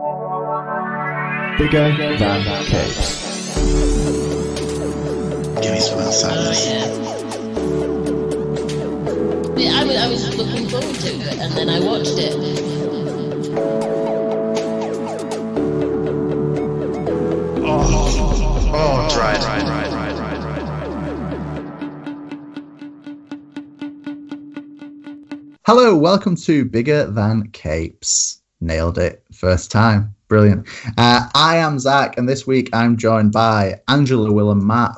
Bigger than capes. Give me some outside. Yeah, I was looking forward to it, and then I watched it. Right. Hello, welcome to Bigger Than Capes. Nailed it. First time. Brilliant. I am Zach, and this week I'm joined by Angela, Will, and Matt,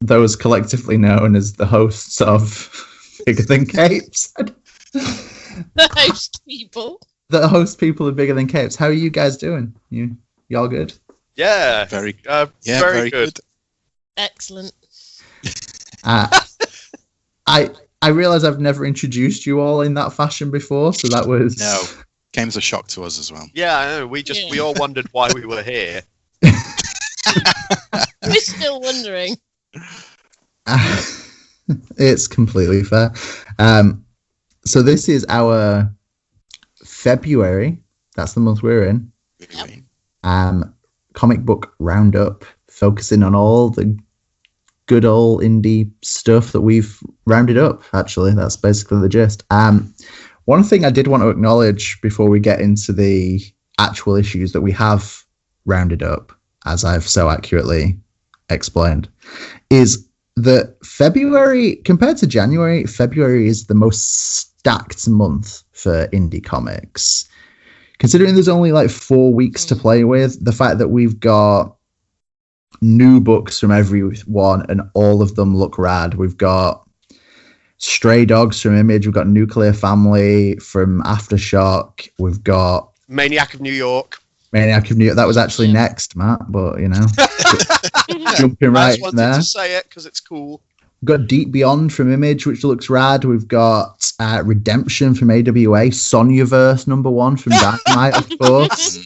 those collectively known as the hosts of Bigger Than Capes. The host people. The host people of Bigger Than Capes. How are you guys doing? You all good? Yeah. Very good. Excellent. I realise I've never introduced you all in that fashion before, so that was... No, came as a shock to us as well. Yeah, I know. We all wondered why we were here. We're still wondering. It's completely fair. So this is our February. That's the month we're in. Yep. Comic book roundup, focusing on all the good old indie stuff that we've rounded up. Actually, that's basically the gist. One thing I did want to acknowledge before we get into the actual issues that we have rounded up, as I've so accurately explained, is that February, compared to January, February is the most stacked month for indie comics. Considering there's only like 4 weeks to play with, the fact that we've got new books from everyone and all of them look rad. We've got Stray Dogs from Image. We've got Nuclear Family from Aftershock. We've got Maniac of New York. That was actually next, Matt, but you know, jumping right in there. I just wanted to say it because it's cool. We've got Deep Beyond from Image, which looks rad. We've got Redemption from AWA, Sonyaverse #1 from Dynamite, of course.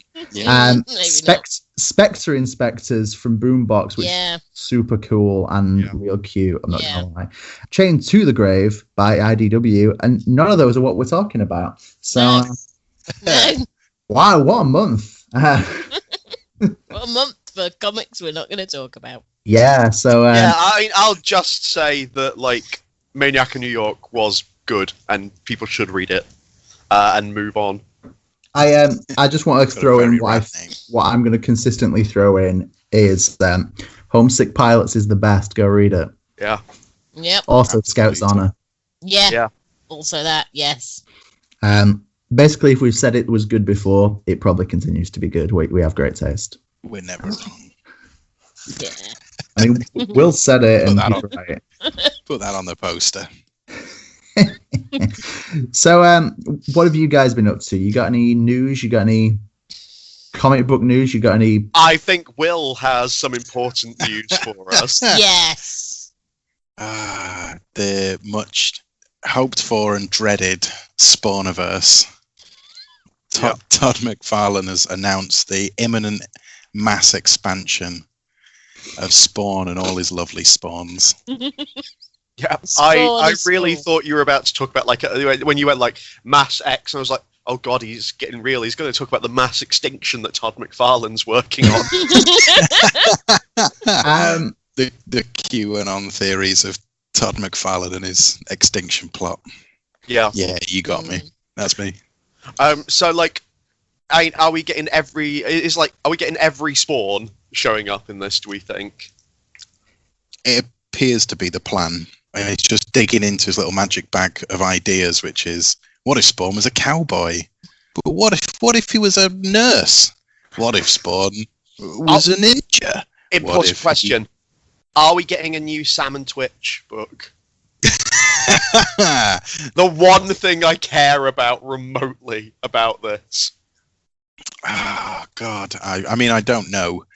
Spectre Inspectors from Boombox, which is super cool and real cute. I'm not gonna lie. Chained to the Grave by IDW, and none of those are what we're talking about. So, wow, what a month! What a month for comics we're not going to talk about. Yeah, so I'll just say that like Maniac in New York was good, and people should read it and move on. I just want to throw in what I'm going to consistently throw in is Homesick Pilots is the best. Go read it. Yeah. Yep. Also, Scout's Honor. Yeah. Also that. Yes. Basically, if we've said it was good before, it probably continues to be good. We have great taste. We're never wrong. Yeah. I mean, Will said it, and he's right. Put that on the poster. So, what have you guys been up to? You got any news? You got any comic book news? You got any? I think Will has some important news for us. Yes. The much hoped for and dreaded Spawniverse. Todd McFarlane has announced the imminent mass expansion of Spawn and all his lovely spawns. Yeah, I really thought you were about to talk about like when you went like Mass X, and I was like, oh god, he's getting real. He's going to talk about the mass extinction that Todd McFarlane's working on. The QAnon theories of Todd McFarlane and his extinction plot. Yeah, you got me. That's me. So like, are we getting every? Are we getting every Spawn showing up in this? Do we think? It appears to be the plan. I mean, it's just digging into his little magic bag of ideas, which is, what if Spawn was a cowboy? But what if he was a nurse? What if Spawn was a ninja? Important question. Are we getting a new Sam and Twitch book? The one thing I care about remotely about this. Oh, God. I mean, I don't know.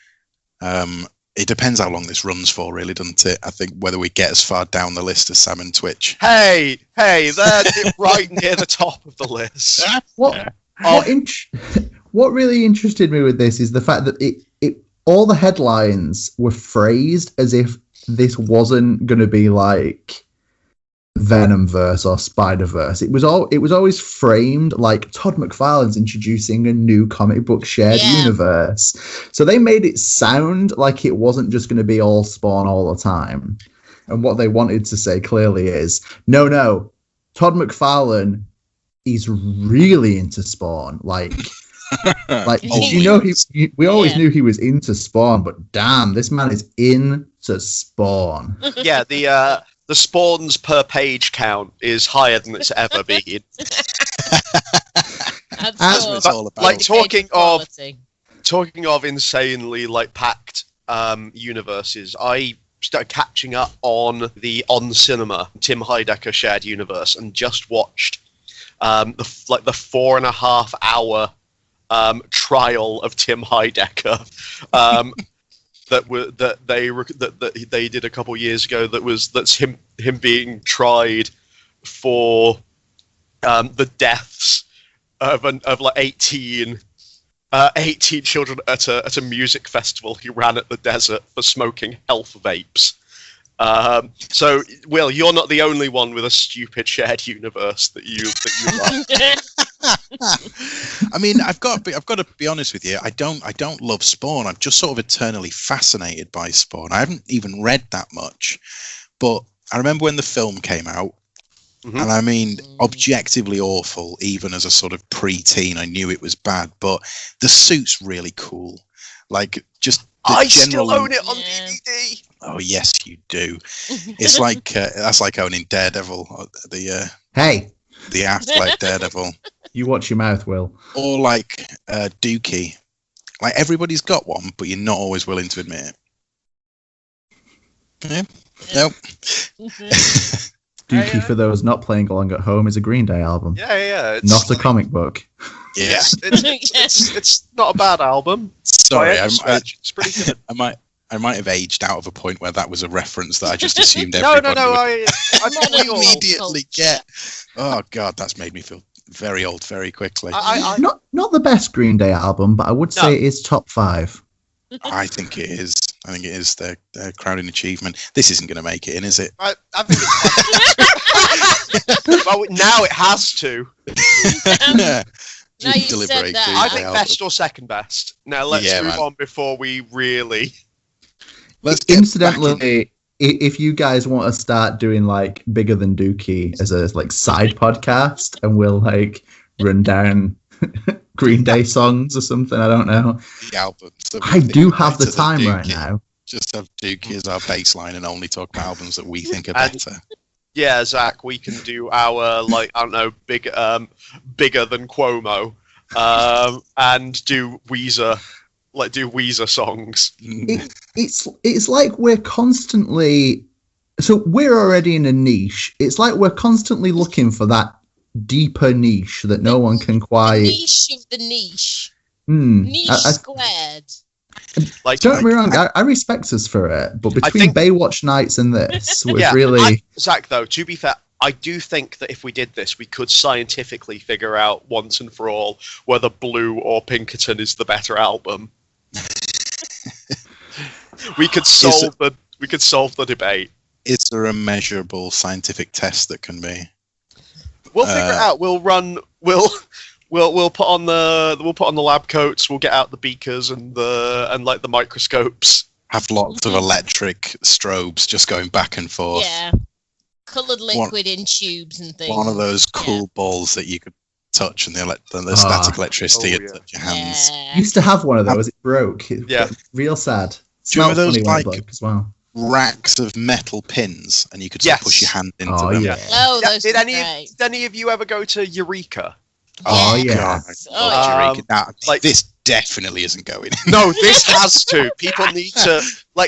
It depends how long this runs for, really, doesn't it? I think whether we get as far down the list as Sam and Twitch. Hey, they're right near the top of the list. What really interested me with this is the fact that it all the headlines were phrased as if this wasn't going to be like Venomverse or Spider-Verse. It was always framed like Todd McFarlane's introducing a new comic book shared universe. So they made it sound like it wasn't just going to be all Spawn all the time. And what they wanted to say clearly is, no, Todd McFarlane is really into Spawn. Like did you know we always knew he was into Spawn, but damn, this man is into Spawn. Yeah, the spawns per page count is higher than it's ever been. That's what it's all about. Like talking of insanely like packed universes, I started catching up on the On Cinema Tim Heidecker shared universe and just watched the 4.5 hour trial of Tim Heidecker that they did a couple years ago. That's him being tried for the deaths of 18 children at a music festival he ran at the desert for smoking health vapes. So, Will, you're not the only one with a stupid shared universe that you like. I mean, I've got to be honest with you. I don't love Spawn. I'm just sort of eternally fascinated by Spawn. I haven't even read that much, but I remember when the film came out, and I mean, objectively awful. Even as a sort of pre-teen, I knew it was bad, but the suit's really cool. Like, just I still own it on DVD. Oh yes, you do. It's like that's like owning Daredevil. The Affleck Daredevil. You watch your mouth, Will. Or like Dookie. Like everybody's got one, but you're not always willing to admit it. Yeah. Nope. Dookie, for those not playing along at home, is a Green Day album. Yeah. It's not a comic book. Yeah. It's not a bad album. Sorry, it's pretty good. I might have aged out of a point where that was a reference that I just assumed everybody I'm not immediately get. Oh God, that's made me feel very old very quickly. Not the best Green Day album, but I would say it is top 5. I think it is. I think it is their crowning achievement. This isn't going to make it in, is it? I think it's well, now it has to. Now you said that. I think best or second best. Now let's move on before we really. Incidentally, if you guys want to start doing like Bigger Than Dookie as a like side podcast, and we'll like run down Green Day songs or something, I don't know. The albums. I do have the time right now. Just have Dookie as our baseline and only talk about albums that we think are better. Yeah, Zach, we can do our bigger than Cuomo, and do Weezer. Do Weezer songs. It's like we're constantly, so we're already in a niche. It's like we're constantly looking for that deeper niche that no one can quite. The niche of the niche. Niche squared. Don't get me wrong, I respect us for it, but between Baywatch Nights and this, we're really. Zach, though, to be fair, I do think that if we did this, we could scientifically figure out once and for all whether Blue or Pinkerton is the better album. We could solve the debate. Is there a measurable scientific test that can be? We'll figure it out. We'll put on the lab coats. We'll get out the beakers and the microscopes. Have lots of electric strobes just going back and forth. Yeah, coloured liquid in tubes and things. One of those cool balls that you could touch, and the static electricity at your hands. Yeah. Used to have one of those. It broke. Real sad. Do you remember those like as well? Racks of metal pins, and you could sort of push your hand into them? Yeah. Oh, those did any of you ever go to Eureka? Oh Yes. God. Eureka. Now, this definitely isn't going. No, this has to. People need to,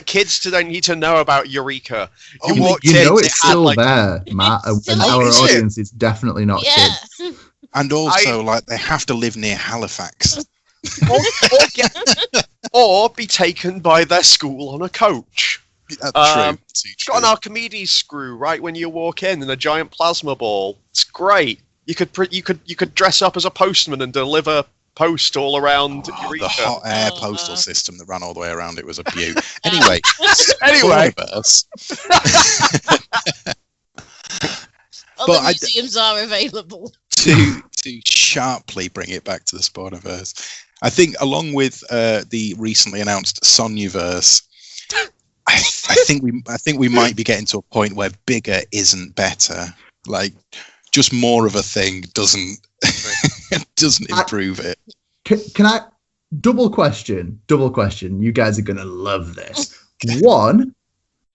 kids today need to know about Eureka. You know it's still there, Matt, and our audience is definitely not kids. And also, they have to live near Halifax. or be taken by their school on a coach. True. It's got an Archimedes screw right when you walk in, and a giant plasma ball. It's great. You could dress up as a postman and deliver post all around Eureka. The hot air postal system that ran all the way around it was a beaut. Anyway. Other But museums are available. to sharply bring it back to the Spawniverse, I think along with the recently announced Sonyaverse, I think we might be getting to a point where bigger isn't better. Like, just more of a thing doesn't improve it. Can I double question? You guys are gonna love this. One,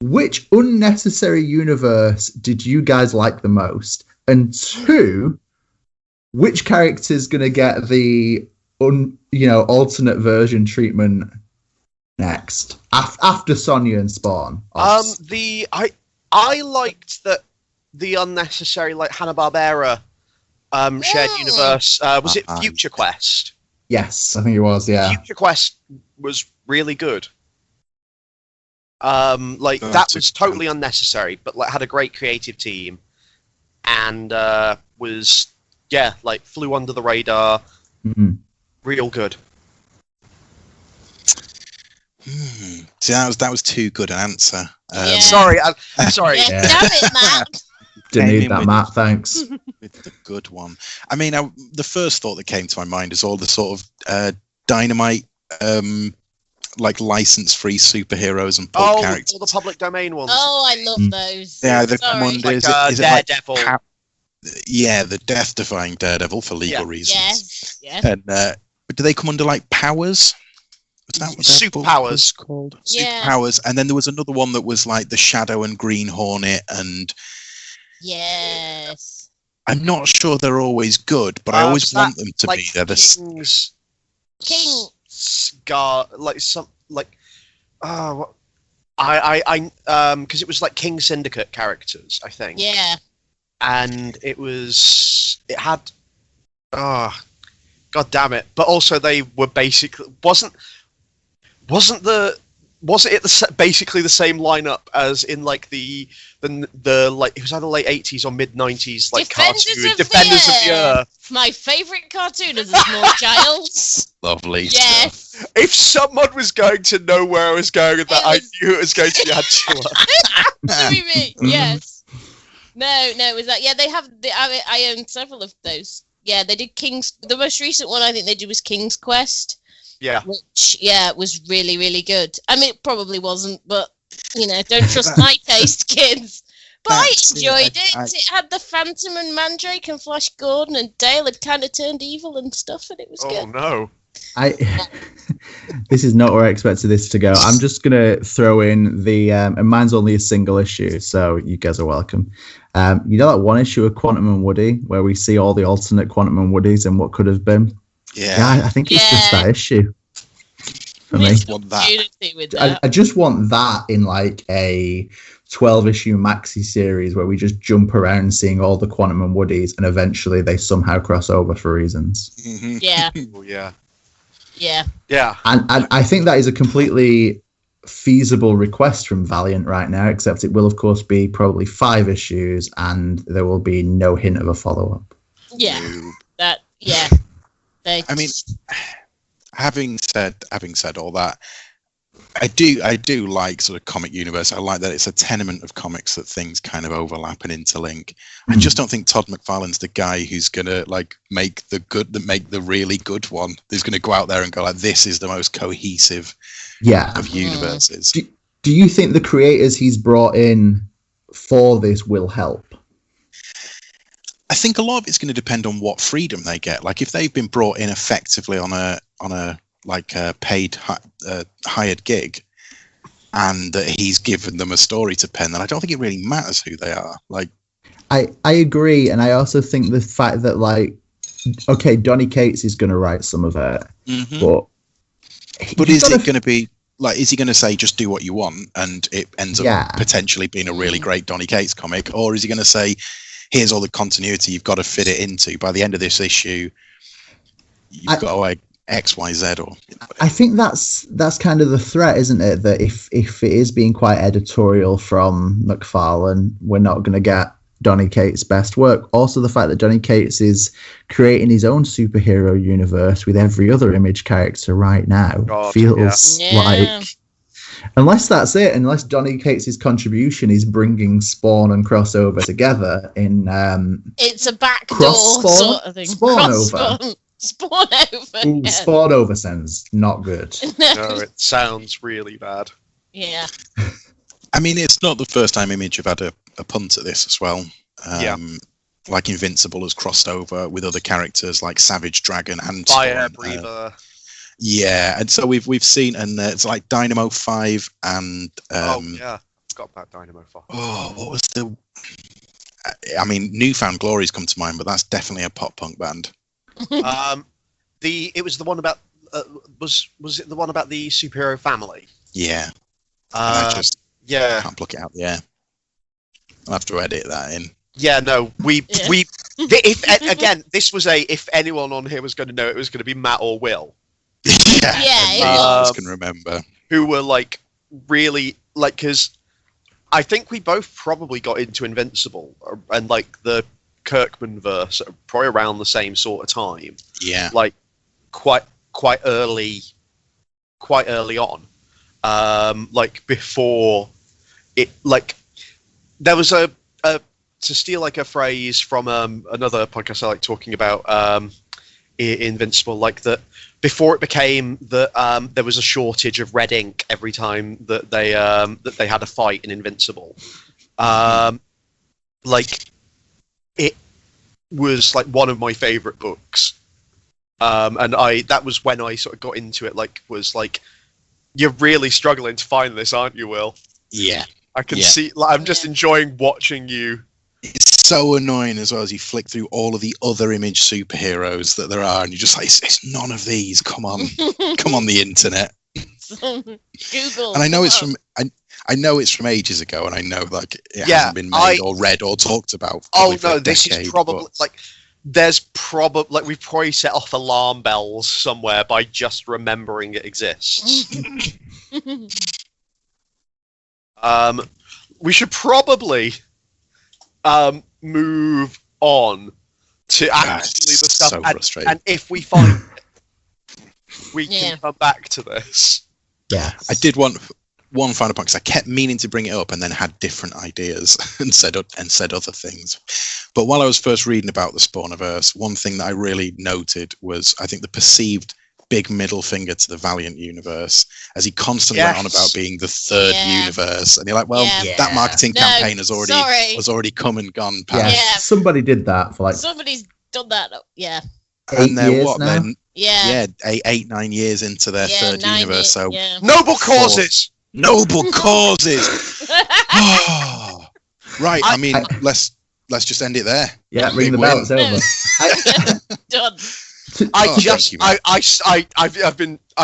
which unnecessary universe did you guys like the most? And two, which character's gonna get the alternate version treatment next after Sonya and Spawn? I liked that the unnecessary Hanna-Barbera shared universe. Was it Future Quest? Yes, I think it was. Yeah, Future Quest was really good. That was totally unnecessary, but had a great creative team, and was flew under the radar. Mm-hmm. Real good. See, that was too good an answer. Yeah. Sorry, I'm sorry. Yeah, damn it, Matt. Didn't need that, Matt. Thanks. With the good one. I mean, the first thought that came to my mind is all the sort of Dynamite, license-free superheroes and pulp characters. All the public domain ones. Oh, I love those. Yeah, the Sorry. Commanders. Is it Daredevil. The death-defying Daredevil for legal reasons. Yes. And do they come under powers? Was that what Superpowers was called? Yeah. Superpowers, and then there was another one that was like the Shadow and Green Hornet, and yes. I'm not sure they're always good, but I always want them to be there. King. Scar, because it was King Syndicate characters, I think. Yeah. And it had god damn it, but also they were basically wasn't it basically the same lineup as in the it was either late 80s or mid 90s cartoon Defenders of the Earth. My favourite cartoon as a small child. Lovely. Yes. Stuff. If someone was going to know where I was going with that, I knew it was going to be Angela. Me. Yes. No, it was that. Yeah, they have. I own several of those. Yeah, they did King's. The most recent one I think they did was King's Quest. Yeah. Which, was really, really good. I mean, it probably wasn't, but, don't trust my taste, kids. But I enjoyed it. It had the Phantom and Mandrake and Flash Gordon, and Dale had kind of turned evil and stuff, and it was good. Oh, no. This is not where I expected this to go. I'm just going to throw in and mine's only a single issue, so you guys are welcome. You know that one issue of Quantum and Woody, where we see all the alternate Quantum and Woodies and what could have been? Yeah, I think it's just that issue for me. I just want that in a 12-issue maxi series where we just jump around seeing all the Quantum and Woodies, and eventually they somehow cross over for reasons. Mm-hmm. Yeah. Oh, yeah. Yeah. Yeah. And I think that is a completely feasible request from Valiant right now, except it will, of course, be probably 5 issues, and there will be no hint of a follow-up. Yeah. Yeah. I mean, having said all that, I do like sort of comic universe. I like that it's a tenement of comics that things kind of overlap and interlink. I just don't think Todd McFarlane's the guy who's gonna make the really good one. Who's gonna go out there and go this is the most cohesive of universes. Do you think the creators he's brought in for this will help? I think a lot of it's going to depend on what freedom they get. If they've been brought in effectively on a paid hired gig, and that he's given them a story to pen, then I don't think it really matters who they are. I agree, and I also think the fact that Donny Cates is going to write some of it, but is it going to be is he going to say just do what you want, and it ends up potentially being a really great Donny Cates comic, or is he going to say, here's all the continuity you've got to fit it into. By the end of this issue, you've got X, Y, Z. I think that's kind of the threat, isn't it? That if it is being quite editorial from McFarlane, we're not going to get Donny Cates' best work. Also, the fact that Donny Cates is creating his own superhero universe with every other Image character right now feels like Unless that's it, unless Donny Cates' contribution is bringing Spawn and Crossover together in it's a backdoor sort of thing. Spawn-over. Spawn-over. Ooh, Yeah. Spawn-over sounds not good. No, it sounds really bad. Yeah. I mean, it's not the first time Image have had a punt at this as well. Like Invincible has crossed over with other characters like Savage Dragon and Fire Breather. Yeah, and so we've seen, and it's like Dynamo 5 and forgot about Dynamo 5. Oh, what was the? I mean, Newfound Glory's come to mind, but that's definitely a pop punk band. It was the one about was it the one about the superhero family? Yeah. I just yeah, can't pluck it out. Yeah, I'll have to edit that in. Yeah, no, if this was if anyone on here was going to know, it was going to be Matt or Will. Yeah, I can remember who were like really like, because I think we both probably got into Invincible and like the Kirkman verse probably around the same sort of time. Yeah, like quite early on. Like before it, like there was a to steal like a phrase from another podcast I like talking about Invincible, like that before it became that there was a shortage of red ink every time that they had a fight in Invincible. Like it was like one of my favorite books. And that was when I sort of got into it, like was like, you're really struggling to find this, aren't you, Will? Yeah. I can see, like, I'm just enjoying watching you. It's so annoying as well as you flick through all of the other Image superheroes that there are, and you're just like, it's none of these. Come on, come on, the internet. Google. And I know it's from, I know it's from ages ago, and I know like it hasn't been made or read or talked about. This is probably like there's probably like we've probably set off alarm bells somewhere by just remembering it exists. We should probably move on to actually the stuff, so frustrating. and if we find it, we can come back to this. Yeah, I did want one final point because I kept meaning to bring it up and then had different ideas and said other things. But while I was first reading about the Spawniverse, one thing that I really noted was I think the perceived big middle finger to the Valiant universe, as he constantly went on about being the third universe, and you're like, well, that marketing campaign has already come and gone past. Yeah, somebody did that for like somebody's done that. Yeah. And they're what now? then? Yeah, 8-9 years into their third universe. So noble causes. Noble causes. Right. I mean, let's just end it there. Yeah, ring the bell. It's over. Done. I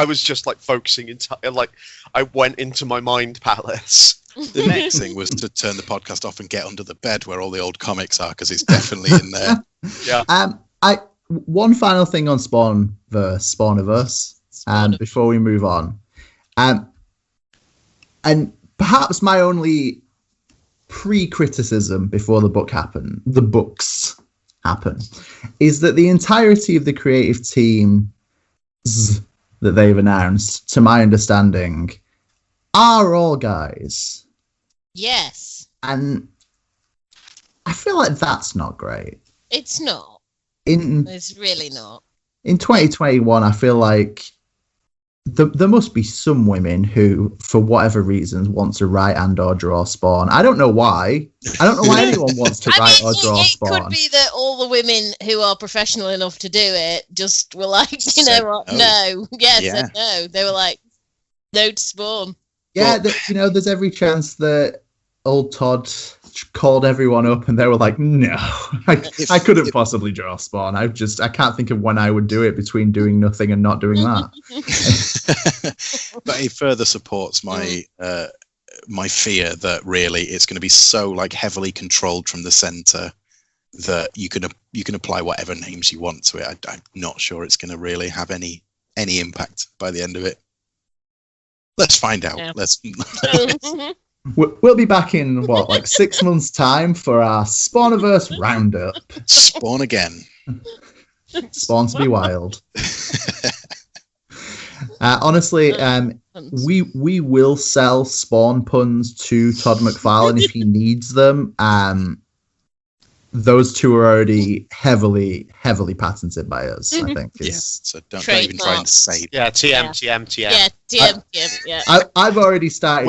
was just like focusing like I went into my mind palace. The next thing was to turn the podcast off and get under the bed where all the old comics are, because it's definitely in there. Yeah. One final thing on Spawniverse, before we move on, and perhaps my only pre-criticism before the books happen, is that the entirety of the creative team that they've announced, to my understanding, are all guys. Yes. And I feel like that's not great. It's not. It's really not. In 2021, I feel like there must be some women who, for whatever reasons, want to write and or draw Spawn. I don't know why. I don't know why anyone wants to write or draw Spawn. It could be that all the women who are professional enough to do it just were like, you know what? No. Yes, no. They were like, no to Spawn. Yeah, there's every chance that old Todd called everyone up and they were like, no, I couldn't possibly draw Spawn. I can't think of when I would do it between doing nothing and not doing that. But it further supports my my fear that really it's going to be so like heavily controlled from the center that you can apply whatever names you want to it. I'm not sure it's going to really have any impact by the end of it. Let's find out. Yeah. We'll be back in 6 months' time for our Spawniverse roundup. Spawn again. Spawn to be wild. Honestly, puns. We will sell Spawn puns to Todd McFarlane if he needs them. Those two are already heavily patented by us, I think. So don't even try and say. Yeah, TM. Yeah, TM. Yeah. I've already started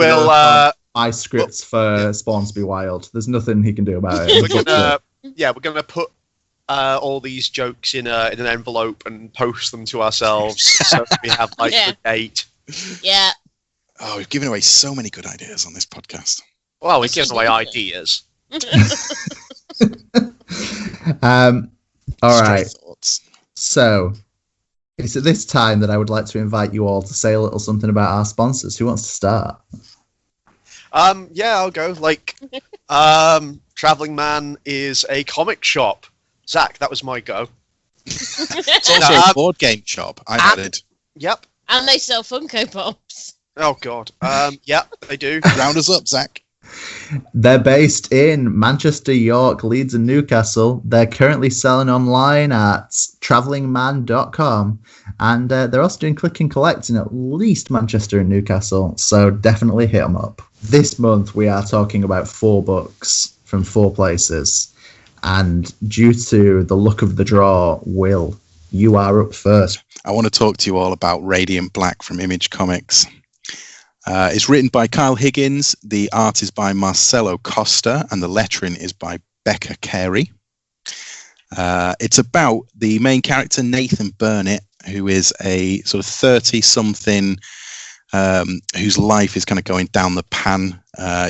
my scripts for Spawn to be wild. There's nothing he can do about it. We're gonna put all these jokes in an envelope and post them to ourselves, so we have the date. Yeah. Oh, we've given away so many good ideas on this podcast. Well, we've given away ideas. All right. Thoughts. So it's at this time that I would like to invite you all to say a little something about our sponsors. Who wants to start? Yeah, I'll go. Traveling Man is a comic shop. Zach, that was my go. It's also a board game shop. I added. Yep. And they sell Funko Pops. Oh God. Yeah, they do. Round us up, Zach. They're based in Manchester, York, Leeds, and Newcastle. They're currently selling online at travelingman.com, and they're also doing click and collect in at least Manchester and Newcastle, so definitely hit them up. This month we are talking about 4 books from 4 places, and due to the luck of the draw, Will, you are up first. I want to talk to you all about Radiant Black from Image Comics. It's written by Kyle Higgins, the art is by Marcelo Costa, and the lettering is by Becca Carey. It's about the main character, Nathan Burnett, who is a sort of 30-something whose life is kind of going down the pan.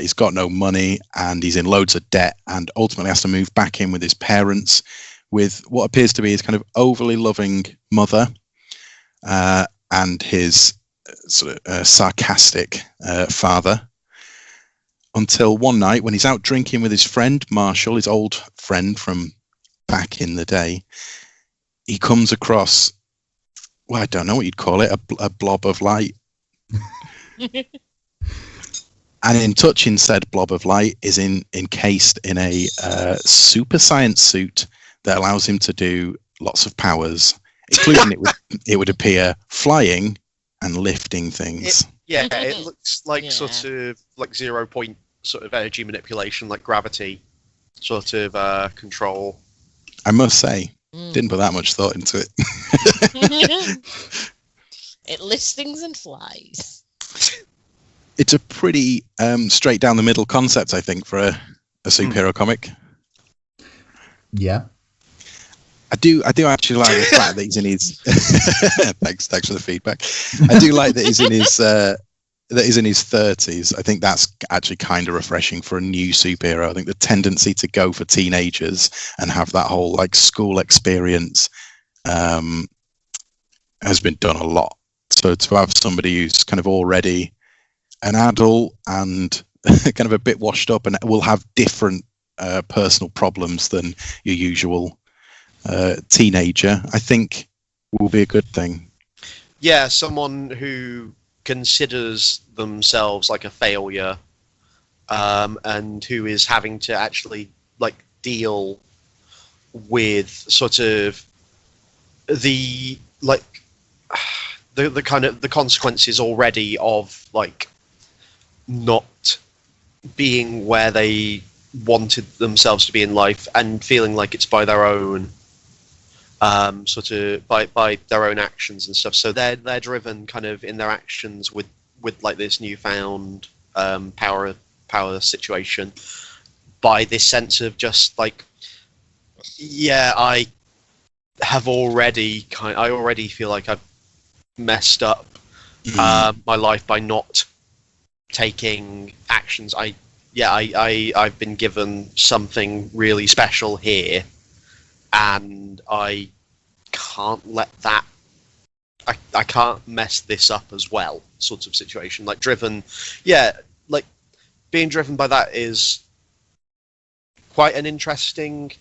He's got no money, and he's in loads of debt, and ultimately has to move back in with his parents, with what appears to be his kind of overly loving mother, and his sort of sarcastic father, until one night when he's out drinking with his friend Marshall, his old friend from back in the day, he comes across, well, I don't know what you'd call it, a blob of light. And in touching said blob of light is encased in a super science suit that allows him to do lots of powers, including it would appear flying and lifting things. It looks like sort of like 0 point sort of energy manipulation, like gravity sort of control. I must say, didn't put that much thought into it. It lifts things and flies. It's a pretty straight down the middle concept, I think, for a superhero comic. Yeah. I do actually like the fact that he's in his. Thanks for the feedback. I do like that he's in his 30s. I think that's actually kind of refreshing for a new superhero. I think the tendency to go for teenagers and have that whole like school experience has been done a lot. So to have somebody who's kind of already an adult and kind of a bit washed up and will have different personal problems than your usual teenager, I think will be a good thing. Yeah, someone who considers themselves like a failure, and who is having to actually like deal with sort of the kind of the consequences already of like not being where they wanted themselves to be in life and feeling like it's by their own sort of by their own actions and stuff. So they're driven kind of in their actions with like this newfound power situation by this sense of just like, yeah, I already feel like I've messed up my life by not taking actions. I've been given something really special here, and I can't let that. I can't mess this up as well. Sort of situation, like being driven by that is quite an interesting,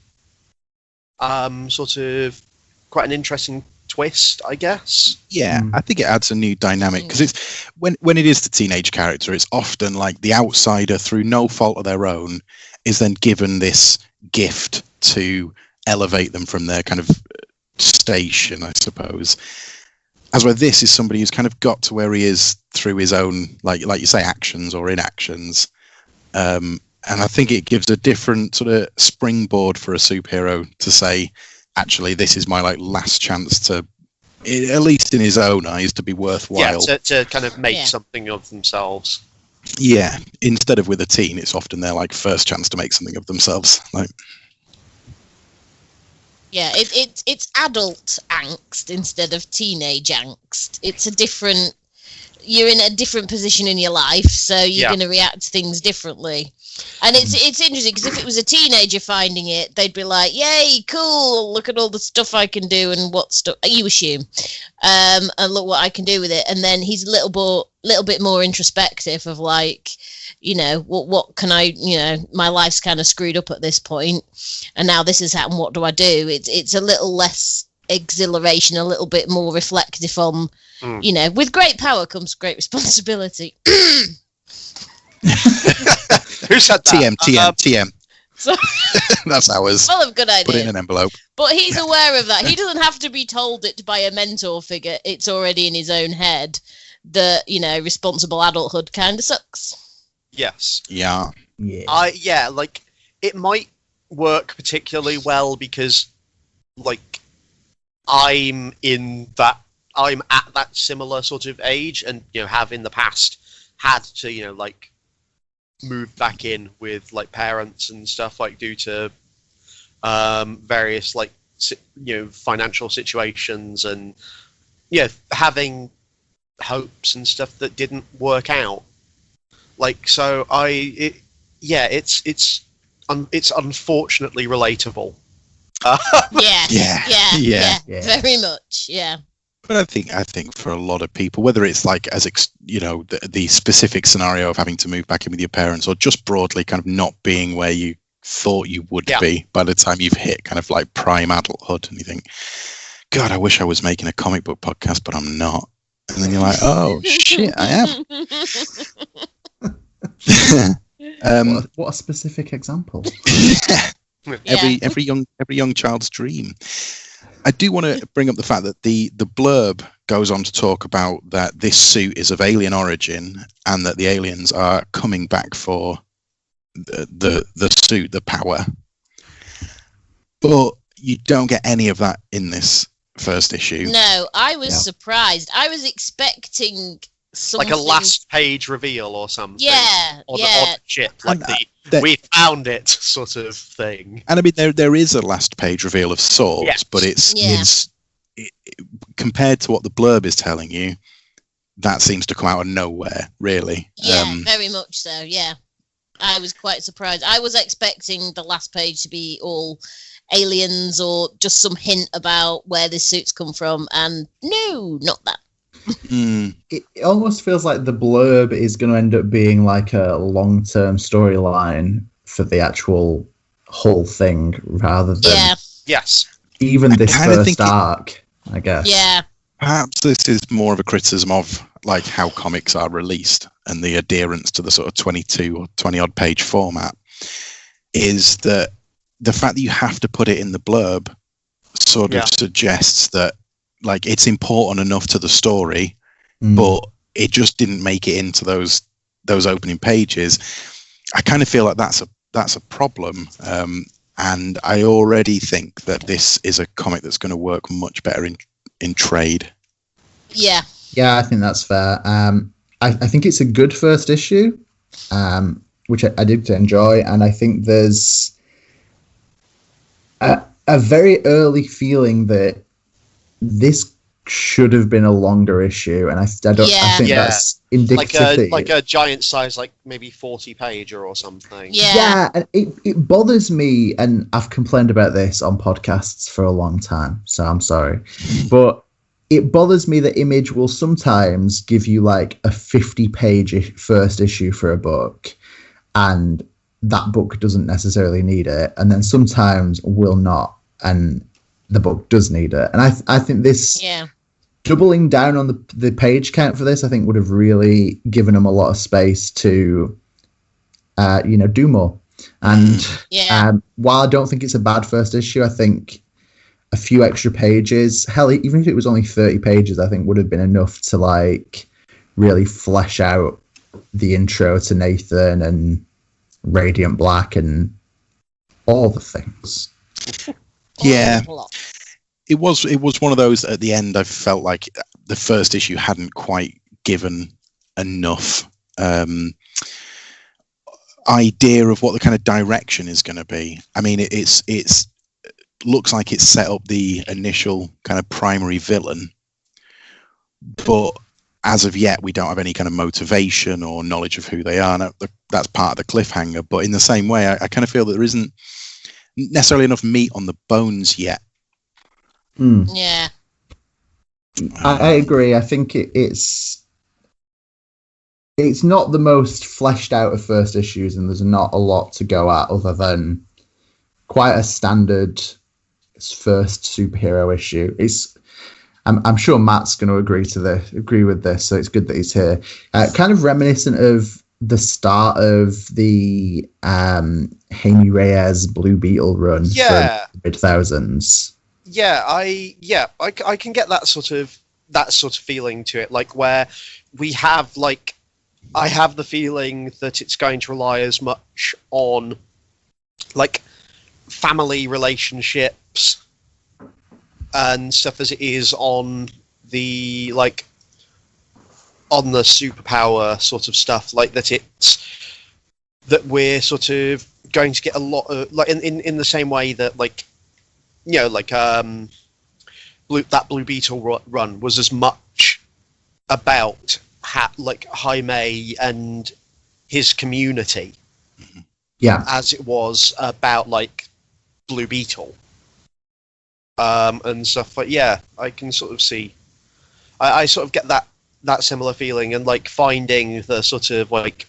quite an interesting twist, I guess. Yeah, I think it adds a new dynamic because it's when it is the teenage character, it's often like the outsider through no fault of their own is then given this gift to elevate them from their kind of station, I suppose. As where this is somebody who's kind of got to where he is through his own, like you say, actions or inactions. And I think it gives a different sort of springboard for a superhero to say, actually, this is my like last chance to, at least in his own eyes, to be worthwhile. Yeah, to kind of make something of themselves. Yeah, instead of with a teen, it's often their like first chance to make something of themselves. Like, yeah, it's adult angst instead of teenage angst. It's a different. You're in a different position in your life, so you're going to react to things differently. And it's interesting because if it was a teenager finding it, they'd be like, "Yay, cool! Look at all the stuff I can do and what stuff you assume, and look what I can do with it." And then he's a little bit more introspective of like, you know, what can I, you know, my life's kind of screwed up at this point, and now this has happened. What do I do? It's a little less exhilaration, a little bit more reflective on, you know, with great power comes great responsibility. Who said that? TM. So, that's ours. Full of good ideas. Put it in an envelope. But he's aware of that. He doesn't have to be told it by a mentor figure. It's already in his own head that, you know, responsible adulthood kind of sucks. Yes. Yeah. Like, it might work particularly well because, like, I'm at that similar sort of age, and, you know, have in the past had to, you know, like, move back in with like parents and stuff, like due to various like you know, financial situations, and having hopes and stuff that didn't work out. Like, so it's unfortunately relatable. Yeah, very much, yeah. But I think for a lot of people, whether it's like you know, the specific scenario of having to move back in with your parents, or just broadly kind of not being where you thought you would be by the time you've hit kind of like prime adulthood, and you think, God, I wish I was making a comic book podcast, but I'm not. And then you're like, oh shit, I am. What a specific example. Every young child's dream. I do want to bring up the fact that the blurb goes on to talk about that this suit is of alien origin, and that the aliens are coming back for the suit, the power. But you don't get any of that in this first issue. No, I was surprised. I was expecting something like a last page reveal or something. Yeah, or the odd shit, like we found it sort of thing. And I mean, there is a last page reveal of sorts, but it's compared to what the blurb is telling you, that seems to come out of nowhere, really. Yeah, very much so. Yeah, I was quite surprised. I was expecting the last page to be all aliens or just some hint about where this suit's come from, and no, not that. It almost feels like the blurb is going to end up being like a long-term storyline for the actual whole thing, rather than even this first arc, I guess. Yeah. Perhaps this is more of a criticism of like how comics are released and the adherence to the sort of 22 or 20 odd page format, is that the fact that you have to put it in the blurb sort of suggests that like it's important enough to the story, but it just didn't make it into those opening pages. I kind of feel like that's a problem, and I already think that this is a comic that's going to work much better in trade. Yeah, I think that's fair. I think it's a good first issue, which I did enjoy, and I think there's a very early feeling that this should have been a longer issue, and I think that's indicative. Like a giant size, like maybe 40 pager or something. Yeah, and it bothers me, and I've complained about this on podcasts for a long time, so I'm sorry, but it bothers me that Image will sometimes give you like a 50-page first issue for a book, and that book doesn't necessarily need it, and then sometimes will not, and the book does need it. And I think this doubling down on the page count for this, I think would have really given them a lot of space to do more. And while I don't think it's a bad first issue, I think a few extra pages, hell, even if it was only 30 pages, I think would have been enough to like really flesh out the intro to Nathan and Radiant Black and all the things. Yeah, it was one of those at the end. I felt like the first issue hadn't quite given enough idea of what the kind of direction is going to be. I mean, it's looks like it's set up the initial kind of primary villain, but as of yet, we don't have any kind of motivation or knowledge of who they are. Now, that's part of the cliffhanger. But in the same way, I kind of feel that there isn't necessarily enough meat on the bones yet. Yeah. I agree. I think it's not the most fleshed out of first issues, and there's not a lot to go at other than quite a standard first superhero issue. I'm sure Matt's going to agree with this, so it's good that he's here. Kind of reminiscent of the start of the Jaime Reyes Blue Beetle run from the mid-2000s. I can get that sort of feeling to it, like where we have like I have the feeling that it's going to rely as much on like family relationships and stuff as it is on the superpower sort of stuff, like that we're sort of going to get a lot of like in the same way that like that Blue Beetle run was as much about Jaime and his community as it was about like Blue Beetle and stuff. Like I can sort of see I sort of get that similar feeling, and like finding the sort of like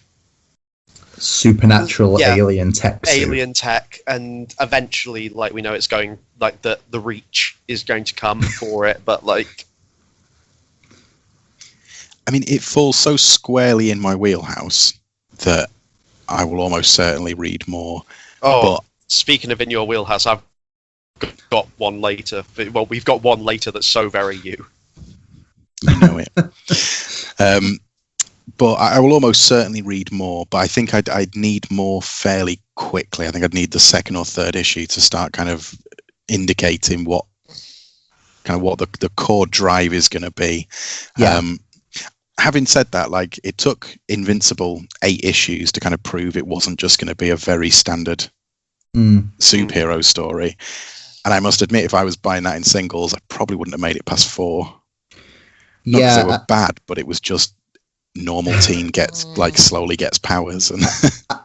supernatural alien tech, and eventually, like we know it's going like the Reach is going to come for it, but like I mean, it falls so squarely in my wheelhouse that I will almost certainly read more. But speaking of in your wheelhouse, I've got one later. Well, we've got one later that's so very you. You know it. But I will almost certainly read more, but I think I'd need more fairly quickly. I think I'd need the second or third issue to start kind of indicating what the core drive is going to be. Having said that, like it took Invincible 8 issues to kind of prove it wasn't just going to be a very standard superhero story. And I must admit, if I was buying that in singles, I probably wouldn't have made it past 4. Not because they were bad, but it was just normal teen slowly gets powers. And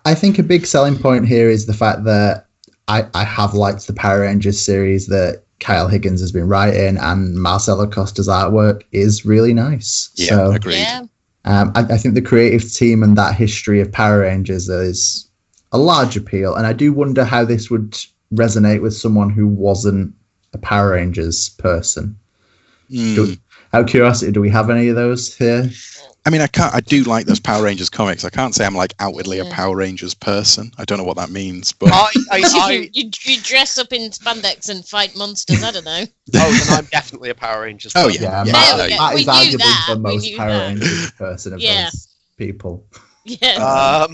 I think a big selling point here is the fact that I have liked the Power Rangers series that Kyle Higgins has been writing, and Marcelo Costa's artwork is really nice. Yeah, so, agreed. Yeah. I think the creative team and that history of Power Rangers is a large appeal, and I do wonder how this would resonate with someone who wasn't a Power Rangers person. Out of curiosity, do we have any of those here? I mean, I do like those Power Rangers comics. I can't say I'm like outwardly a Power Rangers person. I don't know what that means, but you dress up in spandex and fight monsters. I don't know. Then I'm definitely a Power Rangers person. Matt is arguably the most Power Rangers person of those people. Yeah.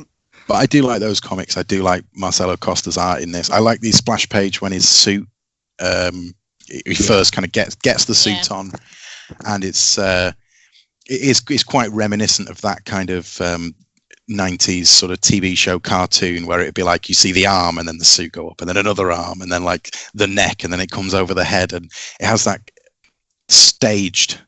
But I do like those comics. I do like Marcelo Costa's art in this. I like the splash page when his suit he first kind of gets the suit on, and it's quite reminiscent of that kind of 90s sort of TV show cartoon where it'd be like you see the arm and then the suit go up and then another arm and then like the neck and then it comes over the head, and it has that staged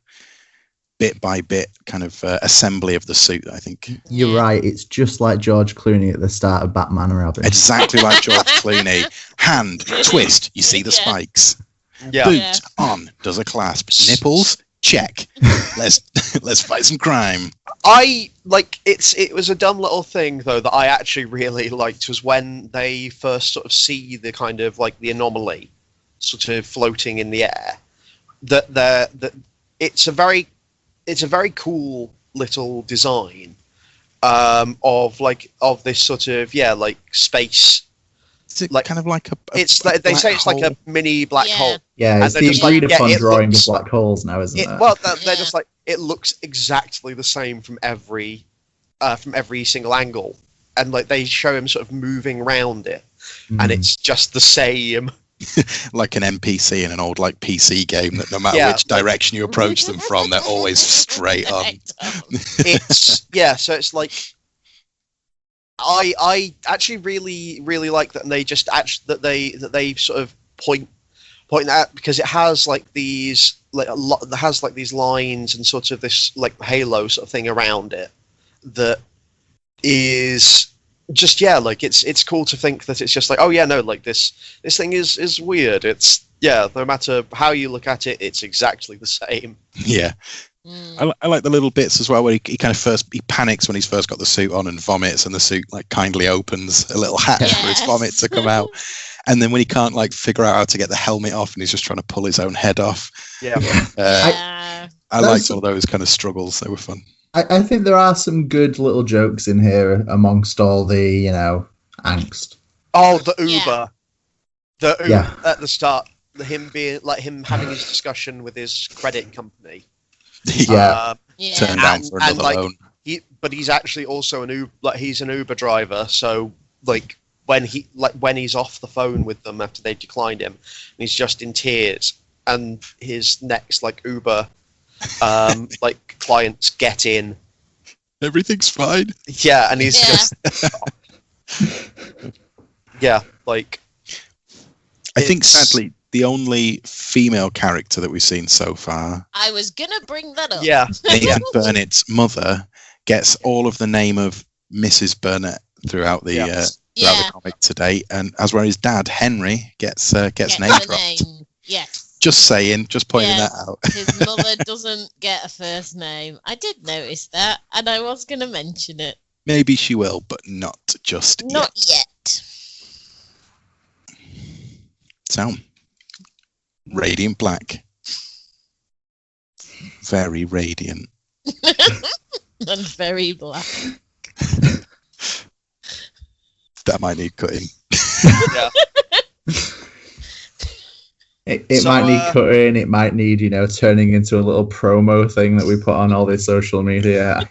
bit by bit kind of assembly of the suit. I think you're right. It's just like George Clooney at the start of Batman and Robin. Exactly like George Clooney. Hand twist, you see the spikes. Boot on, does a clasp. Nipples, check. Let's fight some crime. It was a dumb little thing though that I actually really liked, was when they first sort of see the kind of like the anomaly sort of floating in the air. That it's a very cool little design of this sort of space Is it like kind of like a it's like they say it's hole? like a mini black hole. Yeah, it's they're the just like, agreed upon it drawing looks- of black holes now, isn't it? Well, they're just like it looks exactly the same from every single angle, and like they show him sort of moving around it, and it's just the same. Like an NPC in an old like PC game that no matter Yeah, which direction you approach them from, they're always straight on. It's so it's like I actually really like that, and they just that they sort of point that out, because it has like these like that has like these lines and sort of this like halo sort of thing around it that is just like it's cool to think that it's just like, oh yeah, no, like this thing is weird. It's no matter how you look at it, it's exactly the same. Yeah. I like the little bits as well where he kind of he panics when he's first got the suit on and vomits, and the suit like kindly opens a little hatch for his vomit to come out, and then when he can't like figure out how to get the helmet off and he's just trying to pull his own head off. I liked all those kind of struggles. They were fun. I think there are some good little jokes in here amongst all the angst. Oh, the Uber, the Uber at the start, him having his discussion with his credit company. Turned down for another loan. He's actually also he's an Uber driver, so like when he's off the phone with them after they declined him, and he's just in tears, and his next like Uber clients get in. Everything's fine. Yeah, and he's just like. I think sadly the only female character that we've seen so far. I was gonna bring that up. Yeah, Nathan Burnett's mother gets all of the name of Mrs. Burnett throughout the comic to date, and as well his dad Henry gets name dropped. Yes. Just saying, just pointing that out. His mother doesn't get a first name. I did notice that, and I was going to mention it. Maybe she will, but not just yet. Not yet. So, radiant black. Very radiant. And very black. That might need cutting. Yeah. It might need cutting. It might need, turning into a little promo thing that we put on all this social media.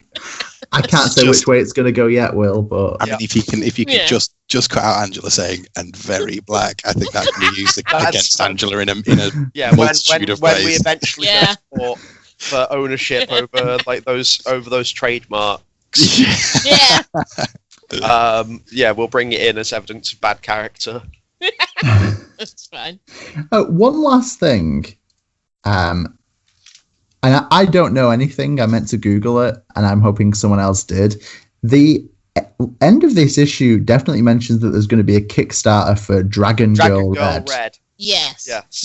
I can't say which way it's going to go yet, Will. But I mean, if you can just cut out Angela saying "and very black," I think that can be used against Angela in a multitude of ways. When we eventually go for ownership over those trademarks. We'll bring it in as evidence of bad character. That's fine. One last thing, and I don't know anything. I meant to Google it, and I'm hoping someone else did. The end of this issue definitely mentions that there's going to be a Kickstarter for Dragon Girl Red. Yes.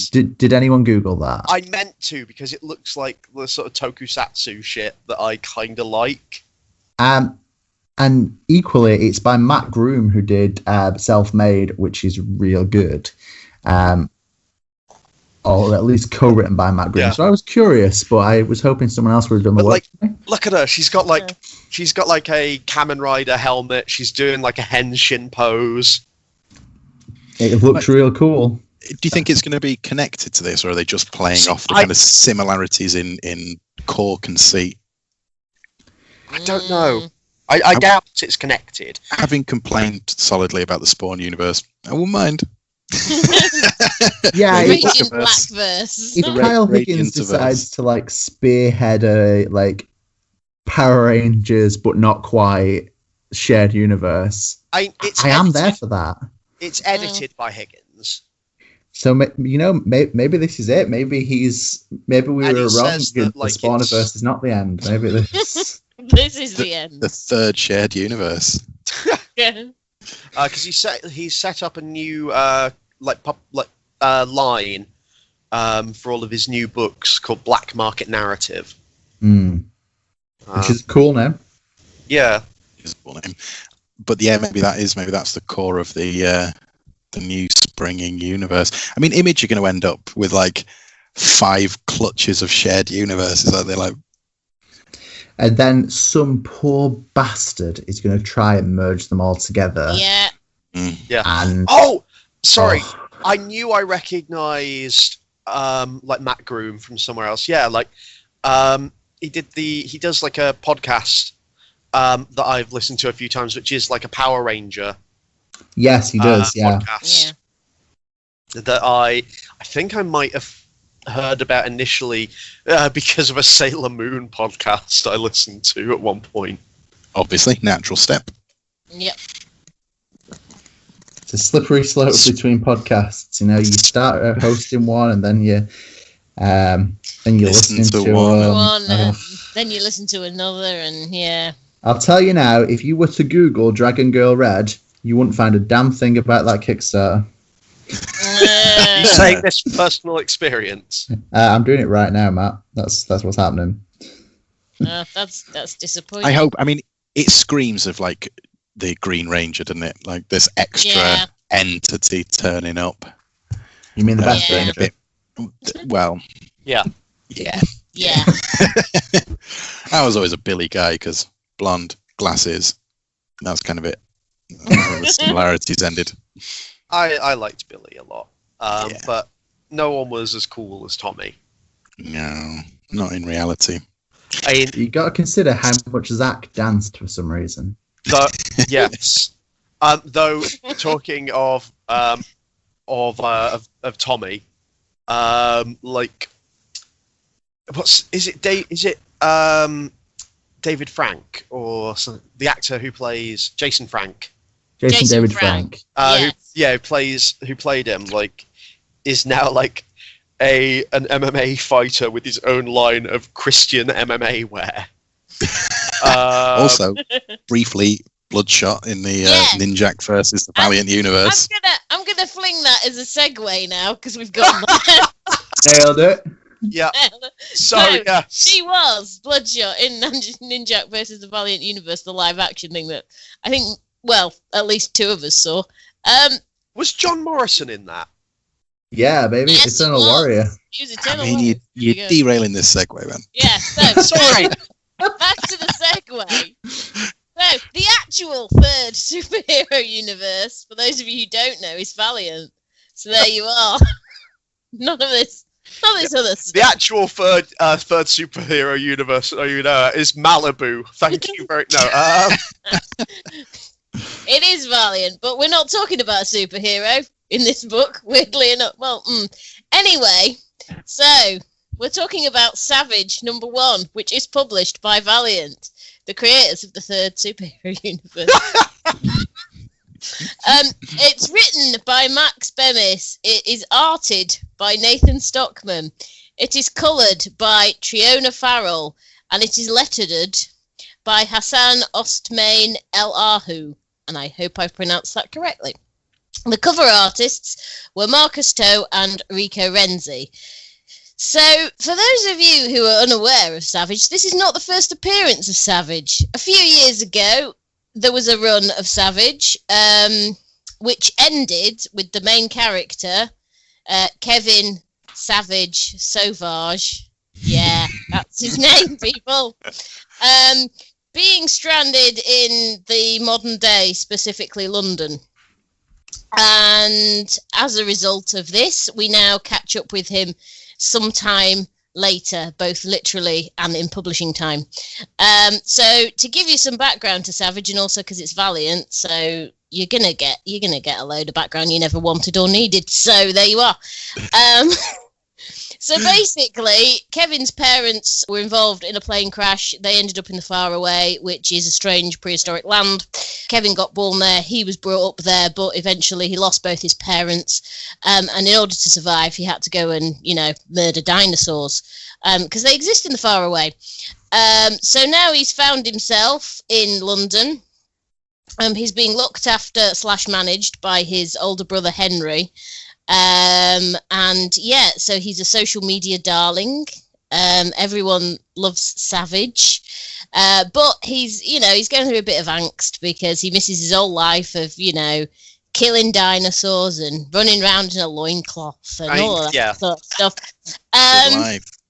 Did anyone Google that? I meant to, because it looks like the sort of tokusatsu shit that I kind of like. And equally, it's by Matt Groom, who did Self-Made, which is real good. Or at least co-written by Matt Groom. Yeah. So I was curious, but I was hoping someone else would have done the work. Look at her. She's got like a Kamen Rider helmet. She's doing like a henshin pose. It looks real cool. Do you think it's going to be connected to this, or are they just playing off the kind of similarities in core conceit? I don't know. I doubt it's connected. Having complained solidly about the Spawn universe, I wouldn't mind. Yeah, Blackverse. If Kyle Higgins decides to spearhead a Power Rangers but not quite shared universe, I am there for that. It's edited by Higgins. So maybe this is it. Maybe we were wrong. The Spawniverse is not the end. Maybe this. This is the end. The third shared universe. Yeah. Because he set up a new line for all of his new books called Black Market Narrative. Which is a cool name. Yeah. It's a cool name. But yeah, maybe that's the core of the new springing universe. I mean, Image are going to end up with 5 clutches of shared universes, aren't they? And then some poor bastard is going to try and merge them all together. Yeah. Yeah. And Sorry. I knew I recognised like Matt Groom from somewhere else. Yeah, like he does like a podcast that I've listened to a few times, which is like a Power Ranger. yes, he does. Yeah. Podcast that I think I might have heard about initially because of a Sailor Moon podcast I listened to at one point. Obviously, natural step. Yep. It's a slippery slope between podcasts. You know, you start out hosting one, and then you're listening to one, then you listen to another, and yeah. I'll tell you now, if you were to Google Dragon Girl Red, you wouldn't find a damn thing about that Kickstarter. You saying this personal experience? I'm doing it right now, Matt. That's what's happening. That's disappointing. I hope. I mean, it screams of like the Green Ranger, doesn't it? Like this extra entity turning up. You mean the best Yeah. Ranger? Well, Yeah. Yeah. I was always a Billy guy because blonde, glasses. That's kind of it. The similarities ended. I liked Billy a lot, but no one was as cool as Tommy. No, not in reality. I mean, You got to consider how much Zach danced for some reason. yes. Though talking of Tommy, like, is it David Frank or the actor who plays Jason Frank? Jason David Frank. Who played him, like, is now like an MMA fighter with his own line of Christian MMA wear. Also, briefly, Bloodshot in the Ninjak versus the Valiant universe. I'm gonna fling that as a segue now because we've got Nailed it. Yeah. So yes. she was Bloodshot in Ninjak versus the Valiant universe, the live action thing that I think, well, at least two of us saw. Was John Morrison in that? Yeah, baby. Yes, Eternal he was. Warrior. He was Eternal I mean, Warrior. you're derailing this segue, man. Yeah, so Sorry. back to the segue. So, the actual third superhero universe, for those of you who don't know, is Valiant. So there you are. None of this other stuff. The actual third superhero universe, is Malibu. Thank you very It is Valiant, but we're not talking about a superhero in this book, weirdly enough. Well, anyway, so we're talking about Savage #1, which is published by Valiant, the creators of the third superhero universe. It's written by Max Bemis. It is arted by Nathan Stockman. It is coloured by Triona Farrell, and it is lettered by Hassan Ostmain El Ahu, and I hope I've pronounced that correctly. The cover artists were Marcus Toe and Rico Renzi. So, for those of you who are unaware of Savage, this is not the first appearance of Savage. A few years ago, there was a run of Savage, which ended with the main character, Kevin Savage Sauvage. Yeah, that's his name, people. Being stranded in the modern day, specifically London. And as a result of this, we now catch up with him sometime later, both literally and in publishing time. So to give you some background to Savage, and also because it's Valiant, so you're gonna get a load of background you never wanted or needed. So there you are. So basically, Kevin's parents were involved in a plane crash. They ended up in the Faraway, which is a strange prehistoric land. Kevin got born there. He was brought up there, but eventually he lost both his parents. And in order to survive, he had to go and, murder dinosaurs because they exist in the Faraway. So now he's found himself in London. He's being looked after / managed by his older brother, Henry. So he's a social media darling. Everyone loves Savage, but he's going through a bit of angst because he misses his old life of killing dinosaurs and running around in a loincloth and all of that sort of stuff.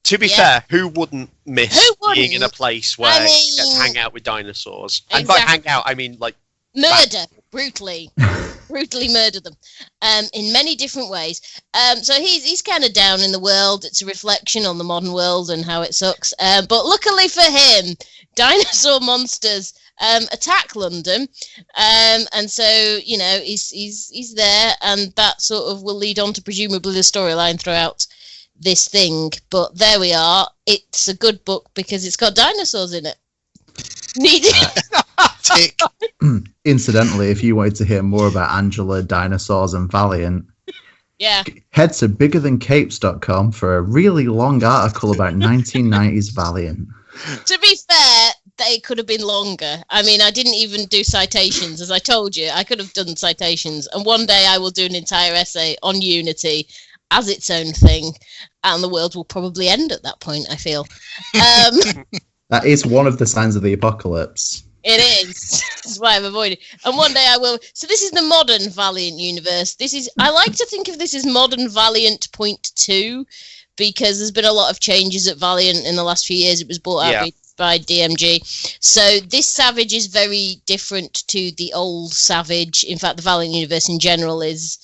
To be fair, who wouldn't miss being in a place where you get to hang out with dinosaurs? Exactly. And by hang out, I mean like murder brutally. brutally murder them in many different ways. So he's kind of down in the world. It's a reflection on the modern world and how it sucks. But luckily for him, dinosaur monsters attack London, and so he's there, and that sort of will lead on to presumably the storyline throughout this thing. But there we are. It's a good book because it's got dinosaurs in it. Needed. Tick. Incidentally, if you wanted to hear more about Angela, dinosaurs, and Valiant, Yeah. head to biggerthancapes.com for a really long article about 1990s Valiant. To be fair, they could have been longer. I mean, I didn't even do citations, as I told you. I could have done citations, and one day I will do an entire essay on Unity as its own thing, and the world will probably end at that point, I feel. That is one of the signs of the apocalypse. It is. That's why I've avoided. And one day I will. So this is the modern Valiant universe. I like to think of this as modern Valiant .2, because there's been a lot of changes at Valiant in the last few years. It was bought out by DMG. So this Savage is very different to the old Savage. In fact, the Valiant universe in general is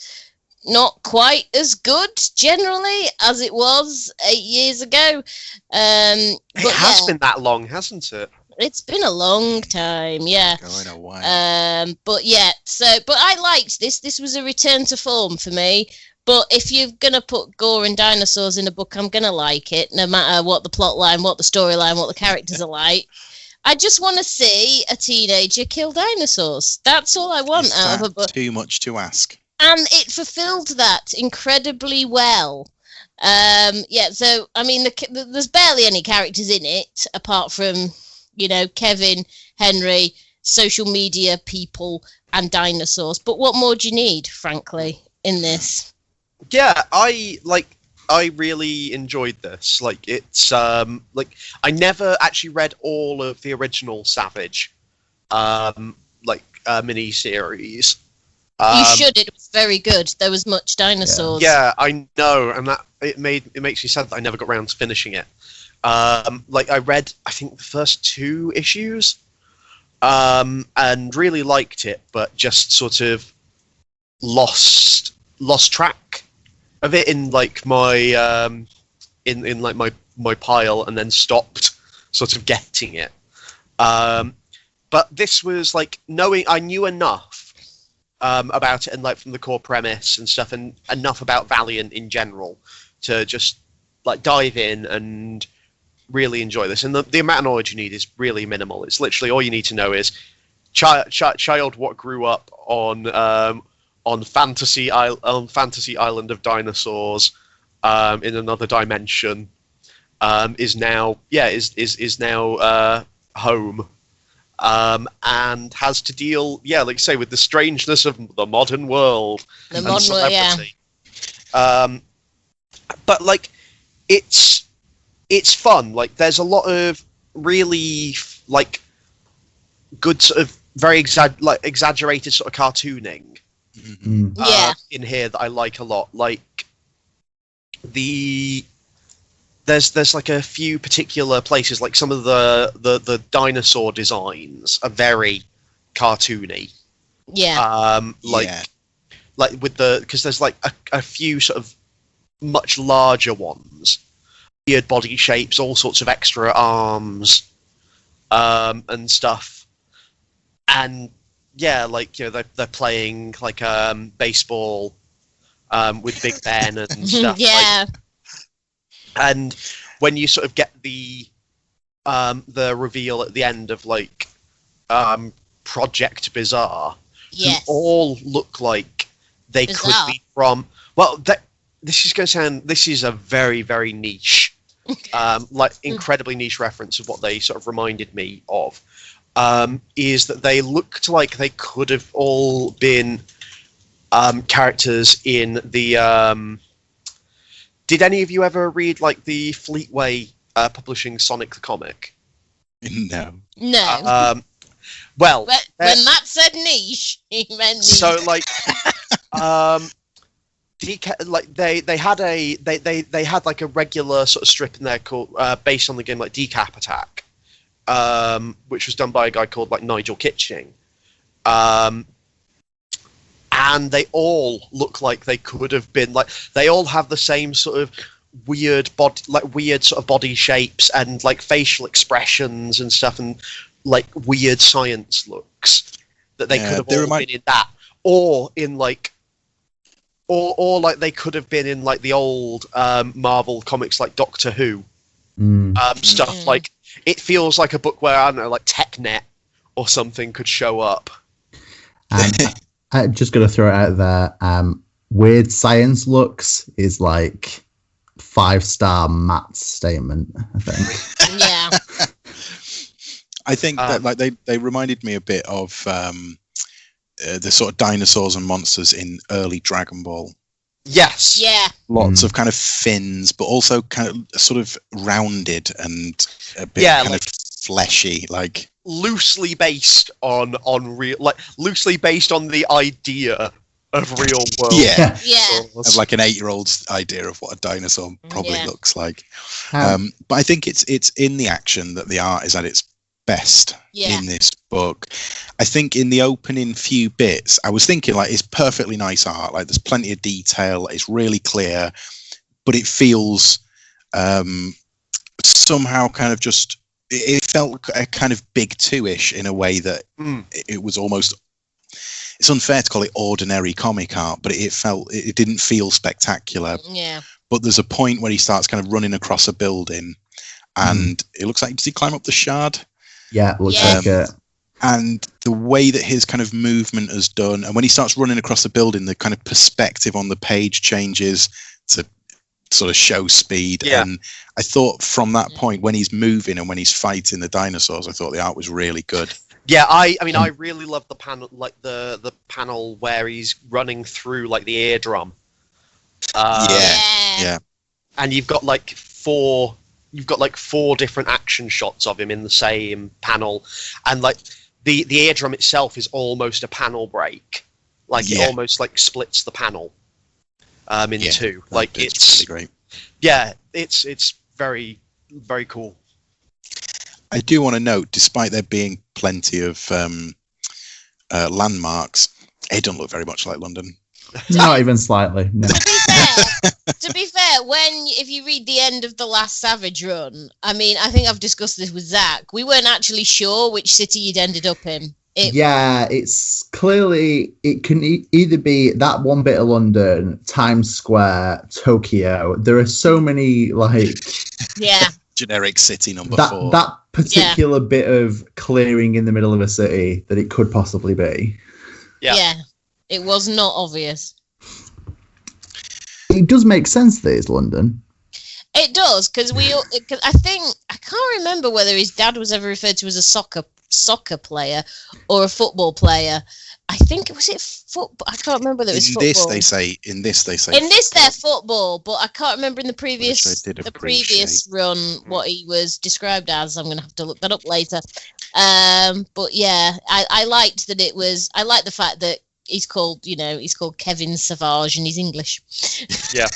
not quite as good generally as it was 8 years ago. It has been that long, hasn't it? It's been a long time, yeah. Going away. But I liked this. This was a return to form for me. But if you're gonna put gore and dinosaurs in a book, I'm gonna like it, no matter what the plot line, what the storyline, what the characters are like. I just want to see a teenager kill dinosaurs. That's all I want out of a book. Too much to ask. And it fulfilled that incredibly well. So I mean, there's barely any characters in it apart from, Kevin, Henry, social media people, and dinosaurs. But what more do you need, frankly, in this? Yeah, I really enjoyed this. It's I never actually read all of the original Savage, mini series. You should. It was very good. There was much dinosaurs. Yeah, I know, and that it makes me sad that I never got around to finishing it. I read, I think, the first 2 issues, and really liked it, but just sort of lost track of it in my my pile, and then stopped sort of getting it. But this was knowing I knew enough about it, and from the core premise and stuff, and enough about Valiant in general to just dive in and really enjoy this. And the amount of knowledge you need is really minimal. It's literally all you need to know is child what grew up on Fantasy Island of dinosaurs in another dimension is now home. And has to deal, with the strangeness of the modern world and celebrity. But it's fun. There's a lot of really good sort of very exaggerated sort of cartooning in here that I like a lot. There's a few particular places, some of the dinosaur designs are very cartoony. Yeah. Because there's a few sort of much larger ones, weird body shapes, all sorts of extra arms, and stuff. And they're playing baseball with Big Ben and stuff. Yeah. And when you sort of get the reveal at the end of Project Bizarre, who all look like they could be from. Well, this is a very, very niche, incredibly niche reference of what they sort of reminded me of. Is that they looked like they could have all been characters in the. Did any of you ever read the Fleetway publishing Sonic the Comic? No. No. Well, when Matt said niche, he meant niche. So they had a regular sort of strip in there called based on the game Decap Attack, which was done by a guy called Nigel Kitching, and they all look like they could have been like. They all have the same sort of weird sort of body shapes and like facial expressions and stuff, and like weird science looks that they could have all been in that, or in like. Or like they could have been in like the old Marvel comics, like Doctor Who stuff. Like it feels like a book where, I don't know, like TechNet or something could show up. I'm just gonna throw it out there. Weird science looks is like 5-star Matt's statement, I think. Yeah. I think that like they reminded me a bit of. The sort of dinosaurs and monsters in early Dragon Ball. Yes. Yeah. Lots of kind of fins, but also kind of sort of rounded and a bit kind of fleshy, like loosely based on real, like loosely based on the idea of real world. Yeah. Of like an 8-year-old's idea of what a dinosaur probably looks like. But I think it's in the action that the art is at its best in this book. I think in the opening few bits, I was thinking like it's perfectly nice art. Like there's plenty of detail. It's really clear, but it feels somehow kind of just. It felt a kind of big 2-ish in a way that it was almost. It's unfair to call it ordinary comic art, but it didn't feel spectacular. Yeah. But there's a point where he starts kind of running across a building, and it looks like, does he climb up the Shard? Yeah, it looks like it. And the way that his kind of movement is done, and when he starts running across the building, the kind of perspective on the page changes to sort of show speed. Yeah. And I thought from that point, when he's moving and when he's fighting the dinosaurs, I thought the art was really good. Yeah, I mean, I really love the panel, like the panel where he's running through like the eardrum. Yeah. And you've got like four different action shots of him in the same panel, and like the eardrum itself is almost a panel break, like it almost like splits the panel in two. Like it's really great. Yeah, it's very, very cool. I do want to note, despite there being plenty of landmarks, it doesn't look very much like London. Not even slightly. No. To be fair, if you read the end of the last Savage run, I mean, I think I've discussed this with Zach. We weren't actually sure which city you'd ended up in. It's clearly, it can either be that one bit of London, Times Square, Tokyo. There are so many generic city number 4. That particular bit of clearing in the middle of a city that it could possibly be. Yeah. It was not obvious. It does make sense that it's London. It does, because I can't remember whether his dad was ever referred to as a soccer player or a football player. I think was it football. I can't remember whether it was football. In this they're football, but I can't remember in the previous run what he was described as. I'm going to have to look that up later. But yeah, I liked that it was. I liked the fact that he's called Kevin Savage and he's English. Yeah.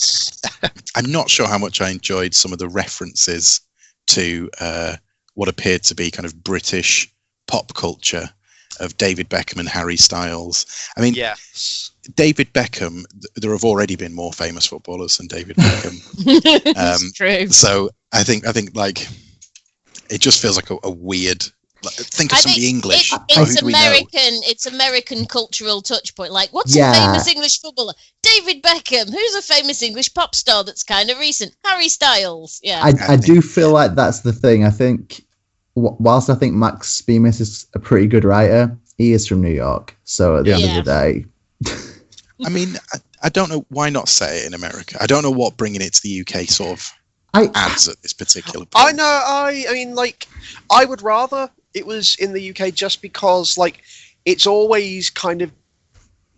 I'm not sure how much I enjoyed some of the references to what appeared to be kind of British pop culture of David Beckham and Harry Styles. I mean, David Beckham, there have already been more famous footballers than David Beckham. It's true. So I think like it just feels like a weird. Think of somebody English. It's American cultural touch point. Like, what's a famous English footballer? David Beckham. Who's a famous English pop star that's kind of recent? Harry Styles. Yeah. I do feel like that's the thing. I think, whilst I think Max Bemis is a pretty good writer, he is from New York. So at the end of the day. I mean, I don't know why not set it in America. I don't know what bringing it to the UK sort of adds at this particular point. I know. I mean, like, I would rather it was in the UK just because, like, it's always kind of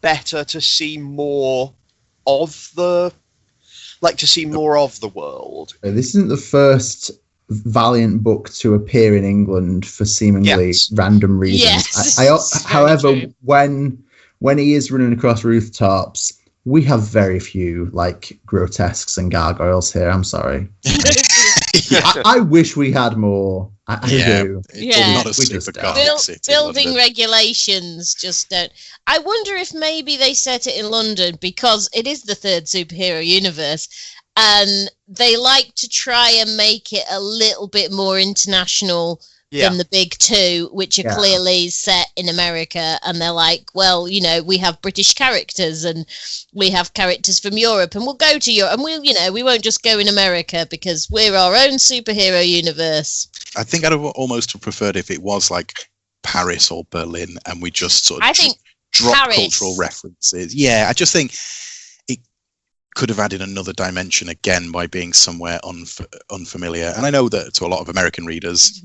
better to see more of the world. This isn't the first Valiant book to appear in England for seemingly random reasons. However, when he is running across rooftops, we have very few like grotesques and gargoyles here. I'm sorry. I wish we had more I do. Yeah. Not a We just super don't. gothic city. Building London. regulations just don't. I wonder if maybe they set it in London because it is the third superhero universe, and they like to try and make it a little bit more international than the big two, which are clearly set in America. And they're like, well, you know, we have British characters and we have characters from Europe, and we'll go to Europe, and we'll, you know, we won't just go in America because we're our own superhero universe. I think I'd have almost preferred if it was like Paris or Berlin, and we just sort of drop Paris. cultural references. Yeah, I just think it could have added another dimension again by being somewhere unfamiliar. And I know that to a lot of American readers,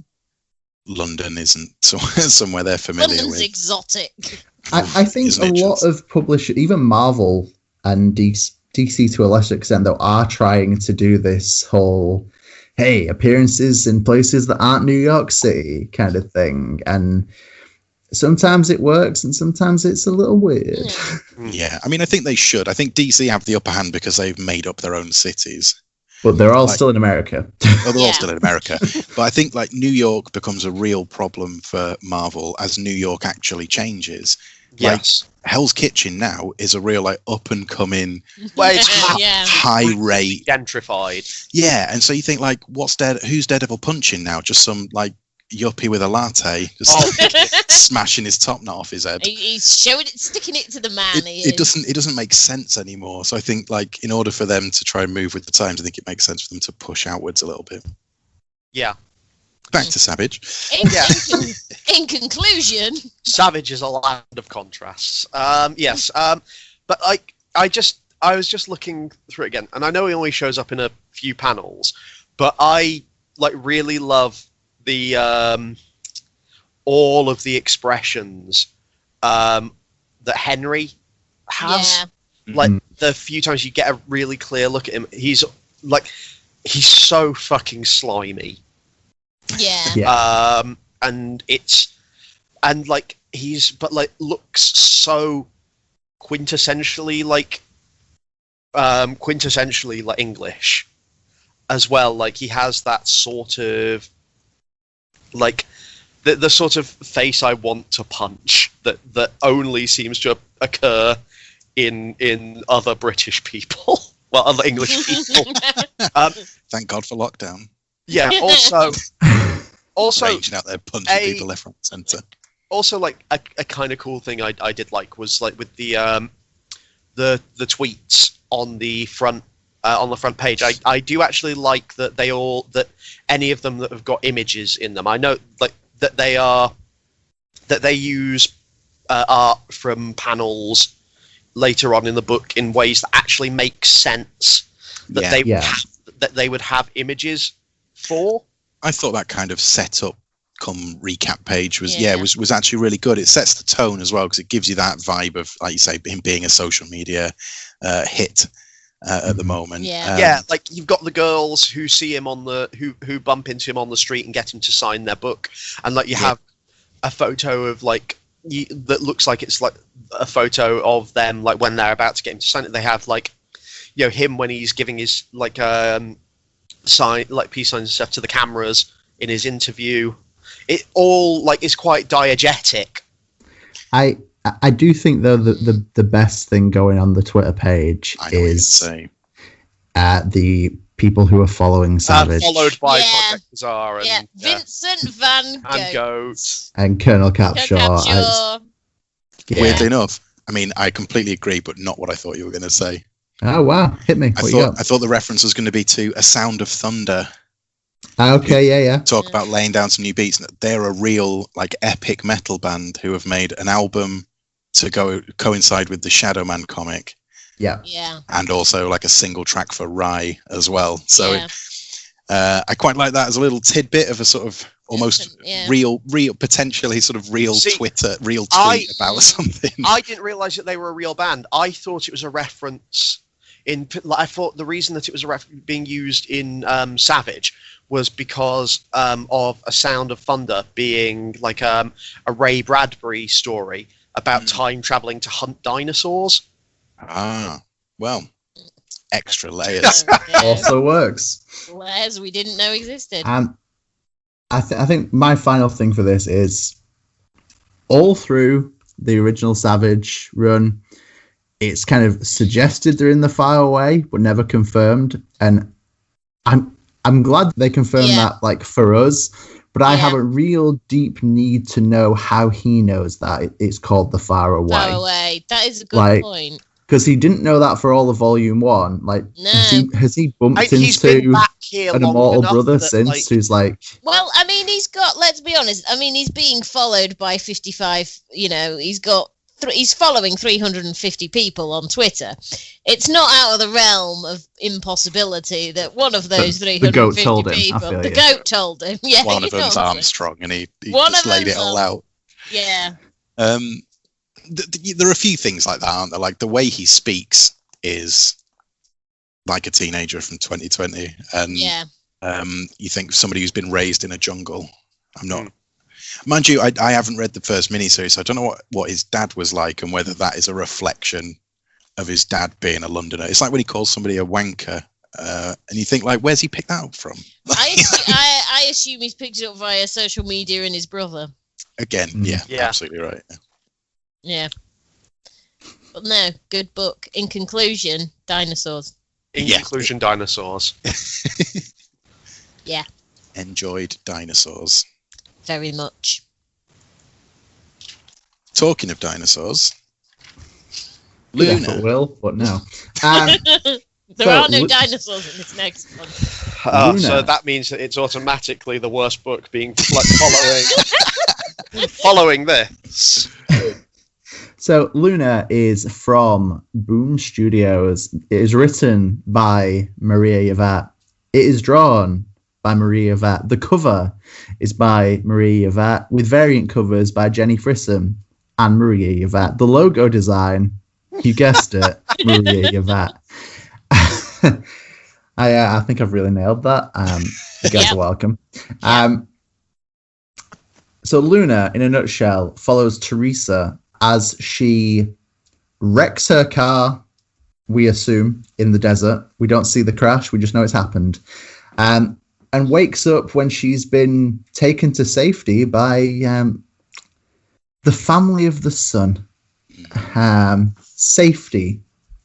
London isn't somewhere they're familiar London's with. exotic. I think Isn't a it lot just? of publishers, even Marvel and DC to a lesser extent, though, are trying to do this whole, hey, appearances in places that aren't New York City kind of thing. And sometimes it works and sometimes it's a little weird. Yeah, I mean, I think they should. I think DC have the upper hand because they've made up their own cities. But they're all still in America. Well, they're all still in America. But I think like New York becomes a real problem for Marvel as New York actually changes. Yes. Like Hell's Kitchen now is a real like up and coming, Well, it's high rate. gentrified. Yeah, and so you think like, who's Daredevil punching now? Just some like yuppie with a latte, just smashing his top knot off his head. He's showing it, sticking it to the man. It doesn't make sense anymore. So I think like in order for them to try and move with the times, I think it makes sense for them to push outwards a little bit. Yeah. Back to Savage. In conclusion, Savage is a land of contrasts. Yes. But I was just looking through it again, and I know he only shows up in a few panels, but I like really love the all of the expressions that Henry has. Like the few times you get a really clear look at him, he's so fucking slimy. Yeah. And he's looks so quintessentially like English as well. Like he has that sort of like the sort of face I want to punch that only seems to occur in other British people. Well, other English people. Thank God for lockdown. Yeah. Also, raging out there punching people left, right, centre. Also, like a kind of cool thing I did like was like with the tweets on the front page. I do actually like that any of them that have got images in them. I know like that they use art from panels later on in the book in ways that actually make sense. That they would have images for. I thought that kind of setup come recap page was actually really good. It sets the tone as well because it gives you that vibe of, like you say, him being a social media hit at the moment. Like you've got the girls who see him who bump into him on the street and get him to sign their book, and like you have a photo of that looks like it's like a photo of them like when they're about to get him to sign it. They have like him when he's giving his like sign like peace signs and stuff to the cameras in his interview. It all like is quite diegetic. I do think though that the best thing going on the Twitter page is the people who are following Savage, followed by Project Bizarre and Vincent Van Goat and Colonel Capshaw. Weirdly enough, I mean, I completely agree, but not what I thought you were going to say. Oh wow, hit me! I thought the reference was going to be to A Sound of Thunder. Okay, yeah. Talk about laying down some new beats. They're a real like epic metal band who have made an album to coincide with the Shadow Man comic. Yeah. And also like a single track for Rye as well. So I quite like that as a little tidbit of a sort of almost real, potentially sort of real tweet about something. I didn't realize that they were a real band. I thought it was a reference I thought the reason that it was being used in Savage was because of A Sound of Thunder being like a Ray Bradbury story about time traveling to hunt dinosaurs. Ah, well, extra layers. Also works. Layers we didn't know existed. I think my final thing for this is all through the original Savage run, it's kind of suggested they're in the far away, but never confirmed. And I'm glad they confirmed that, like, for us. But I have a real deep need to know how he knows that it's called the far away. Far away. That is a good point. Because he didn't know that for all of Volume 1. Like, no. has he bumped into an immortal brother since who's like... Well, I mean, he's got, let's be honest, I mean, he's being followed by 55, you know, he's following 350 people on Twitter. It's not out of the realm of impossibility that one of those 350 people... The goat told him. Yeah, one of them's Armstrong, and he just laid it all out. Yeah. There are a few things like that, aren't there? Like, the way he speaks is like a teenager from 2020, and you think somebody who's been raised in a jungle. I'm not, mind you, I haven't read the first miniseries, so I don't know what his dad was like and whether that is a reflection of his dad being a Londoner. It's like when he calls somebody a wanker, and you think, like, where's he picked that up from? I assume he's picked it up via social media and his brother. Again, yeah, absolutely right. Yeah. But no, good book. In conclusion, dinosaurs. Dinosaurs. Yeah. Enjoyed dinosaurs. Very much. Talking of dinosaurs, Luna. Will, but no. There are no dinosaurs in this next one. So that means that it's automatically the worst book being following this. So Luna is from Boom Studios. It is written by Maria Llovett. It is drawn by Maria Llovett. The cover is by Maria Llovett, with variant covers by Jenny Frissum and Maria Llovett. The logo design, you guessed it, Maria Llovett. I think I've really nailed that. You guys are welcome. So Luna, in a nutshell, follows Teresa as she wrecks her car, we assume, in the desert. We don't see the crash, we just know it's happened. And wakes up when she's been taken to safety by the family of the sun. Safety,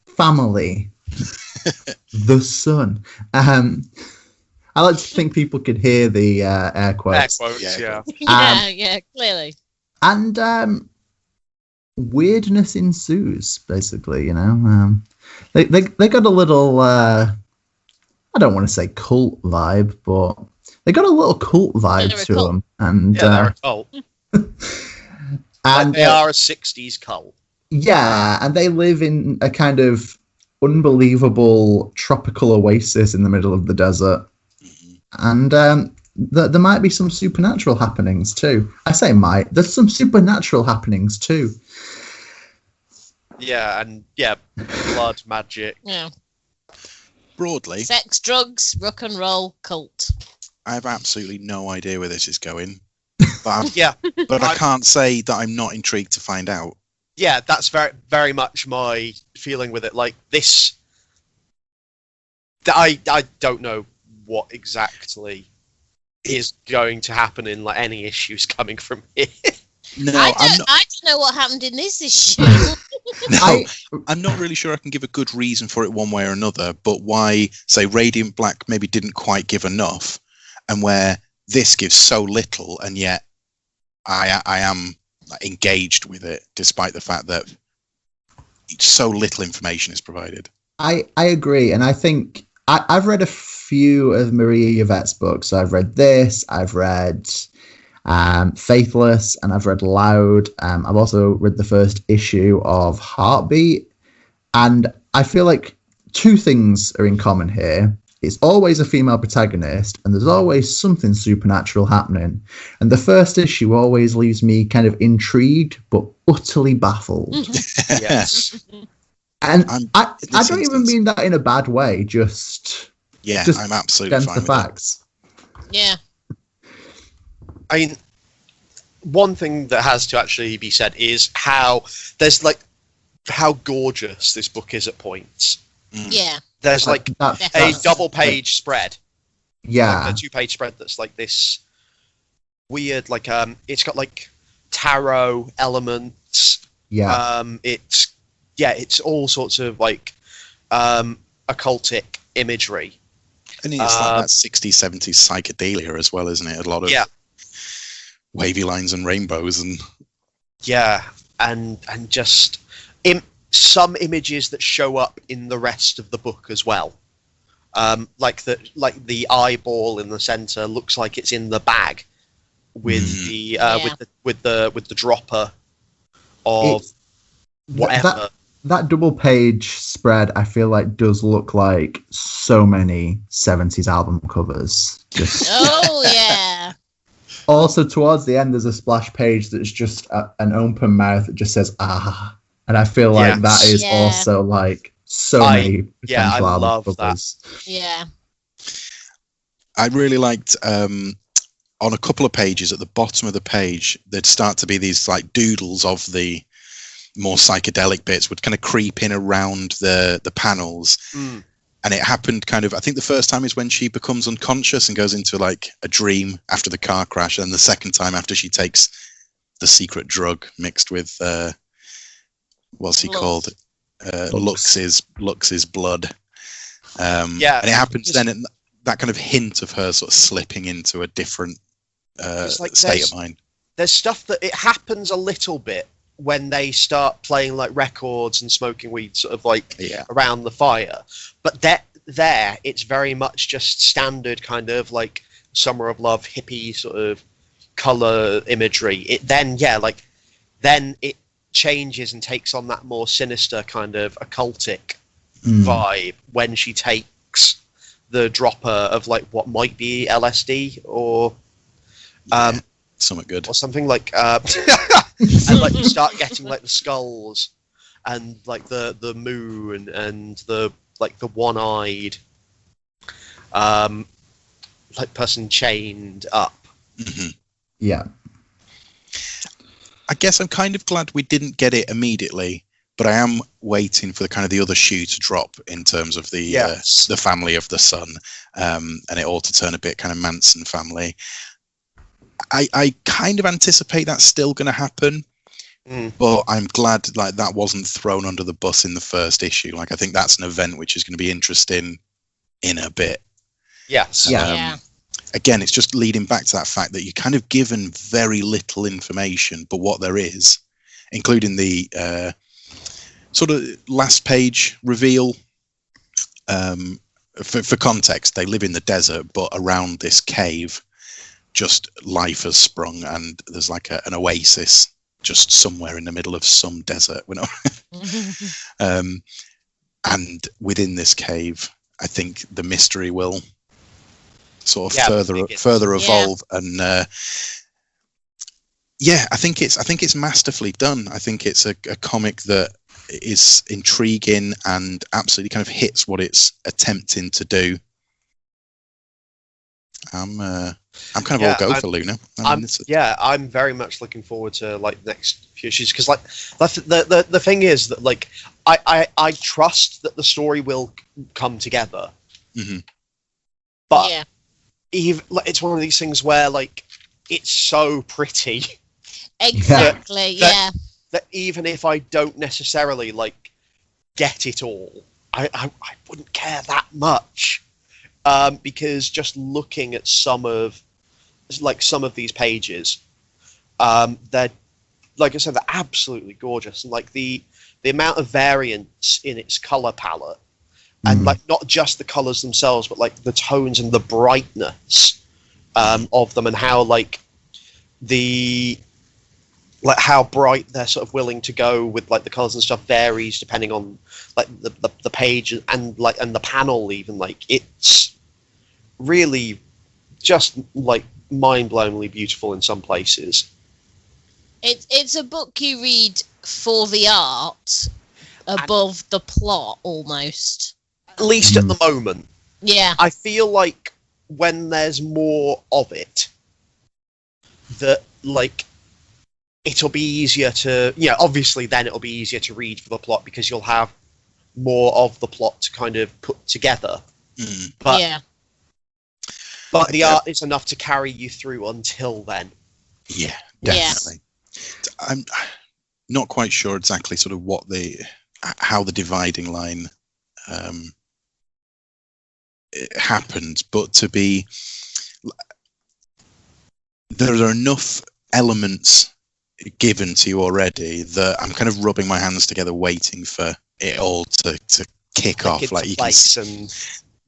family, the sun. I like to think people could hear the air quotes. Air quotes, yeah, clearly. And weirdness ensues, basically, you know. They got a little, I don't want to say cult vibe, but they got a little cult vibe to them. And, they're a cult. And they are a 60s cult. Yeah, and they live in a kind of unbelievable tropical oasis in the middle of the desert. And there might be some supernatural happenings too. I say might. There's some supernatural happenings too. Yeah, and blood, magic. Yeah. Broadly. Sex, drugs, rock and roll, cult. I have absolutely no idea where this is going. But but I can't say that I'm not intrigued to find out. Yeah, that's very, very much my feeling with it. Like this, I don't know what exactly is going to happen in like any issues coming from here. No, I don't know what happened in this issue. I'm not really sure I can give a good reason for it one way or another, but why, say, Radiant Black maybe didn't quite give enough, and where this gives so little, and yet I am engaged with it, despite the fact that so little information is provided. I agree, and I think I've read a few of Maria Llovett's books. So I've read this, I've read Faithless, and I've read Loud. I've also read the first issue of Heartbeat, and I feel like two things are in common here. It's always a female protagonist, and there's always something supernatural happening. And the first issue always leaves me kind of intrigued, but utterly baffled. Yes. And I don't even mean that in a bad way, just I'm absolutely fine the with facts. Yeah. I mean, one thing that has to actually be said is how gorgeous this book is at points. Yeah. There's a double page spread. Yeah. Like a 2-page spread that's like this weird, like it's got like tarot elements. Yeah. It's all sorts of like occultic imagery. And it's like that 60s, 70s psychedelia as well, isn't it? A lot of wavy lines and rainbows and and just some images that show up in the rest of the book as well. Like the eyeball in the center looks like it's in the bag with the dropper of whatever. That double page spread, I feel like, does look like so many 70s album covers. Oh, yeah. Also, towards the end, there's a splash page that's just an open mouth that just says, ah. And I feel like that is also like so many potential album covers. That. Yeah. I really liked, on a couple of pages, at the bottom of the page, there'd start to be these like doodles of the more psychedelic bits would kind of creep in around the panels. And it happened kind of, I think the first time is when she becomes unconscious and goes into like a dream after the car crash, and the second time after she takes the secret drug mixed with what's he called, Lux's blood. And it happens then in that kind of hint of her sort of slipping into a different state of mind. There's stuff that it happens a little bit when they start playing like records and smoking weed sort of like around the fire, but there it's very much just standard kind of like Summer of Love hippie sort of color imagery. It then it changes and takes on that more sinister kind of occultic vibe when she takes the dropper of like what might be LSD or something good or something like and like you start getting like the skulls and like the moon and the like the one-eyed like person chained up. Yeah, I guess I'm kind of glad we didn't get it immediately, but I am waiting for the kind of the other shoe to drop in terms of the family of the son, and it all to turn a bit kind of Manson family. I kind of anticipate that's still going to happen, but I'm glad like that wasn't thrown under the bus in the first issue. Like I think that's an event which is going to be interesting in a bit. Yes. Again, it's just leading back to that fact that you're kind of given very little information, but what there is, including the sort of last page reveal. For context, they live in the desert, but around this cave, just life has sprung, and there's like an oasis just somewhere in the middle of some desert, and within this cave, I think the mystery will sort of further evolve, and I think it's masterfully done. I think it's a comic that is intriguing and absolutely kind of hits what it's attempting to do. I'm kind of all go for Luna. I'm very much looking forward to like the next few issues, because like the thing is that like I trust that the story will come together, but it's one of these things where like it's so pretty, exactly, that even if I don't necessarily like get it all, I wouldn't care that much. Because just looking at some of these pages, they're, like I said, they're absolutely gorgeous, and like the amount of variance in its color palette, and like not just the colors themselves, but like the tones and the brightness of them, and how how bright they're sort of willing to go with like the colors and stuff varies depending on like the page and the panel even. Like it's really just like mind-blowingly beautiful in some places. It's a book you read for the art above the plot, almost. At least at the moment. Yeah. I feel like when there's more of it, that like it'll be easier to, obviously then it'll be easier to read for the plot because you'll have more of the plot to kind of put together. But But the art is enough to carry you through until then. Yeah, definitely. I'm not quite sure exactly sort of how the dividing line happened, but there are enough elements given to you already that I'm kind of rubbing my hands together, waiting for it all to kick off. Like you can,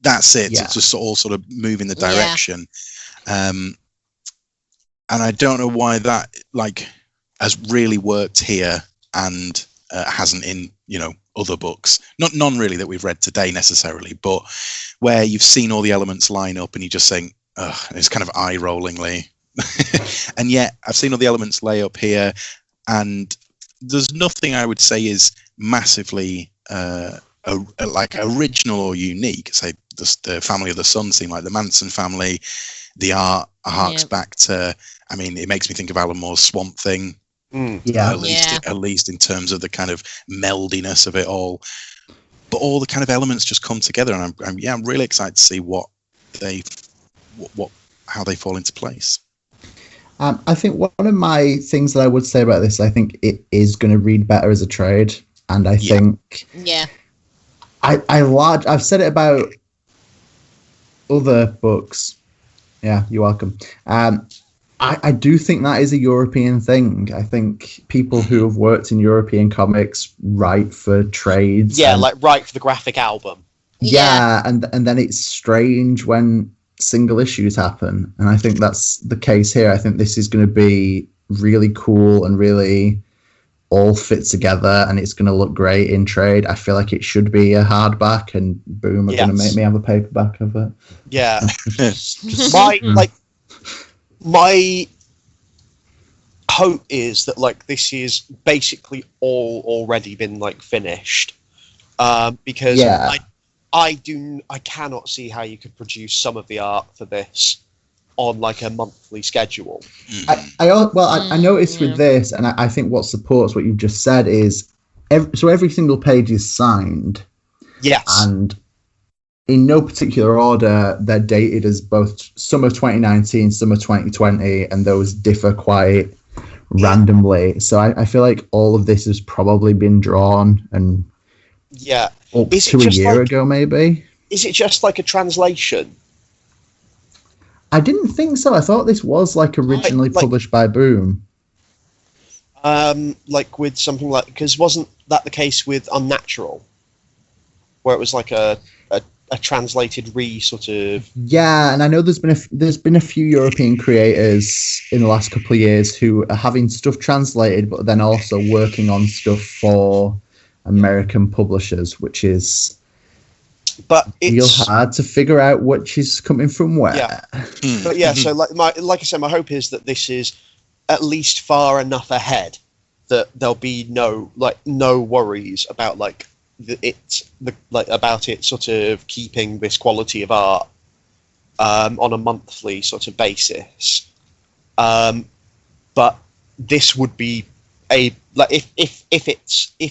that's it. Yeah. To just all sort of move in the direction. And I don't know why that has really worked here and hasn't in other books. None really that we've read today necessarily, but where you've seen all the elements line up and you just think, it's kind of eye-rollingly. And yet I've seen all the elements lay up here, and there's nothing I would say is massively original or unique. Say the family of the Sun seem like the Manson family. The art harks back to, it makes me think of Alan Moore's Swamp Thing. At least in terms of the kind of meldiness of it all. But all the kind of elements just come together, and I'm really excited to see how they fall into place. I think one of my things that I would say about this, I think it is going to read better as a trade, and I think I've said it about other books. Yeah, you're welcome. I do think that is a European thing. I think people who have worked in European comics write for trades. Yeah, write for the graphic album. Yeah, and then it's strange when single issues happen. And I think that's the case here. I think this is going to be really cool and really all fit together, and it's going to look great in trade. I feel like it should be a hardback, and boom, are going to make me have a paperback of it. Yeah. My hope is that this is basically all already been finished, because I cannot see how you could produce some of the art for this on a monthly schedule. I noticed with this, and I think what supports what you've just said is every single page is signed. Yes. And in no particular order, they're dated as both summer 2019, summer 2020, and those differ quite randomly. So I feel like all of this has probably been drawn and up to a year ago, maybe. Is it just a translation? I didn't think so. I thought this was originally published by Boom. With something because wasn't that the case with Unnatural, where it was a translated sort of... Yeah, and I know there's been a few European creators in the last couple of years who are having stuff translated, but then also working on stuff for American publishers, which is real hard to figure out which is coming from where. Yeah. But yeah, so like I said, my hope is that this is at least far enough ahead that there'll be no worries about about it sort of keeping this quality of art on a monthly sort of basis. But this would be if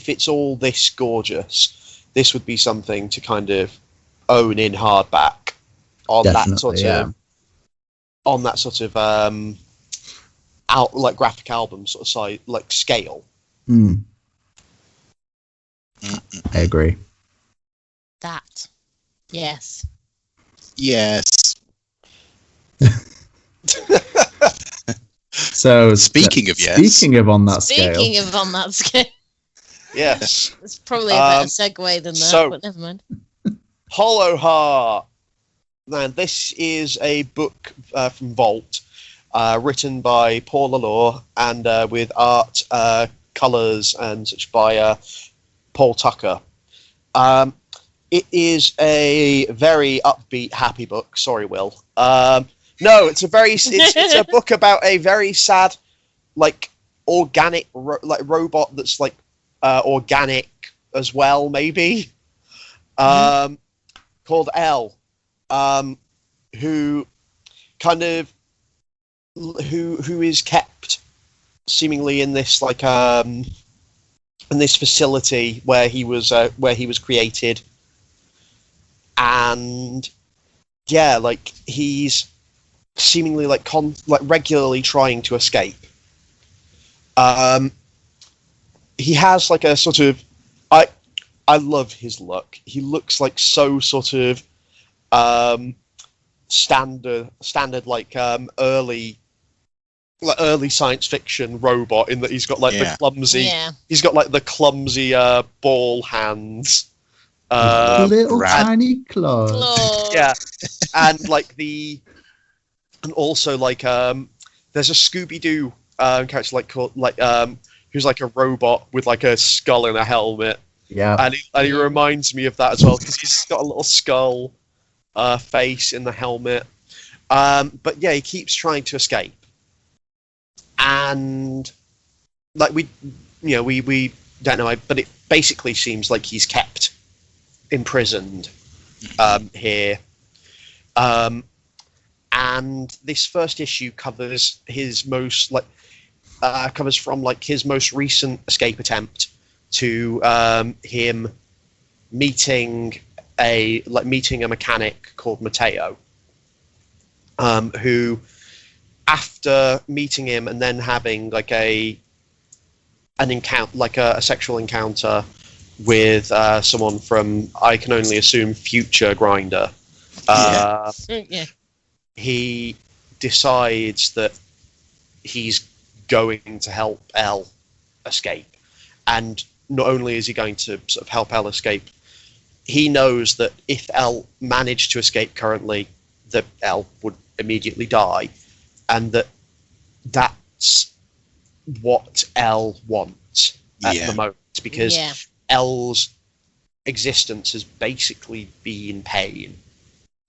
it's all this gorgeous, this would be something to kind of own in hardback on that sort of out graphic album sort of size scale. I agree. That. Yes. Yes. So speaking of on that scale. Yes. It's probably a better segue than that, but never mind. Hollow Heart. Now, this is a book from Vault, written by Paul Allor and with art, colours and such by Paul Tucker. It is a very upbeat, happy book. Sorry, Will. No, it's a book about a very sad, organic, robot that's organic as well, maybe. Called Elle, who is kept seemingly in this in this facility where he was created, and he's seemingly like regularly trying to escape. He has like a sort of I love his look. He looks like so sort of standard like early science fiction robot, in that he's got like the clumsy he's got like the clumsy ball hands, little tiny claws. Yeah, and like and also like there's a Scooby-Doo character who's like a robot with like a skull and a helmet. Yeah, and he reminds me of that as well, because he's got a little skull face in the helmet. But yeah, he keeps trying to escape, and like we don't know, but it basically seems like he's kept imprisoned here. And this first issue covers his most from his most recent escape attempt to him meeting a mechanic called Matteo, who, after meeting him and then having like a sexual encounter with someone from, I can only assume, Future Grinder, he decides that he's going to help Elle escape. And not only is he going to sort of help Elle escape, he knows that if Elle managed to escape currently, that Elle would immediately die, and that's what Elle wants at the moment, because Elle's existence has basically been pain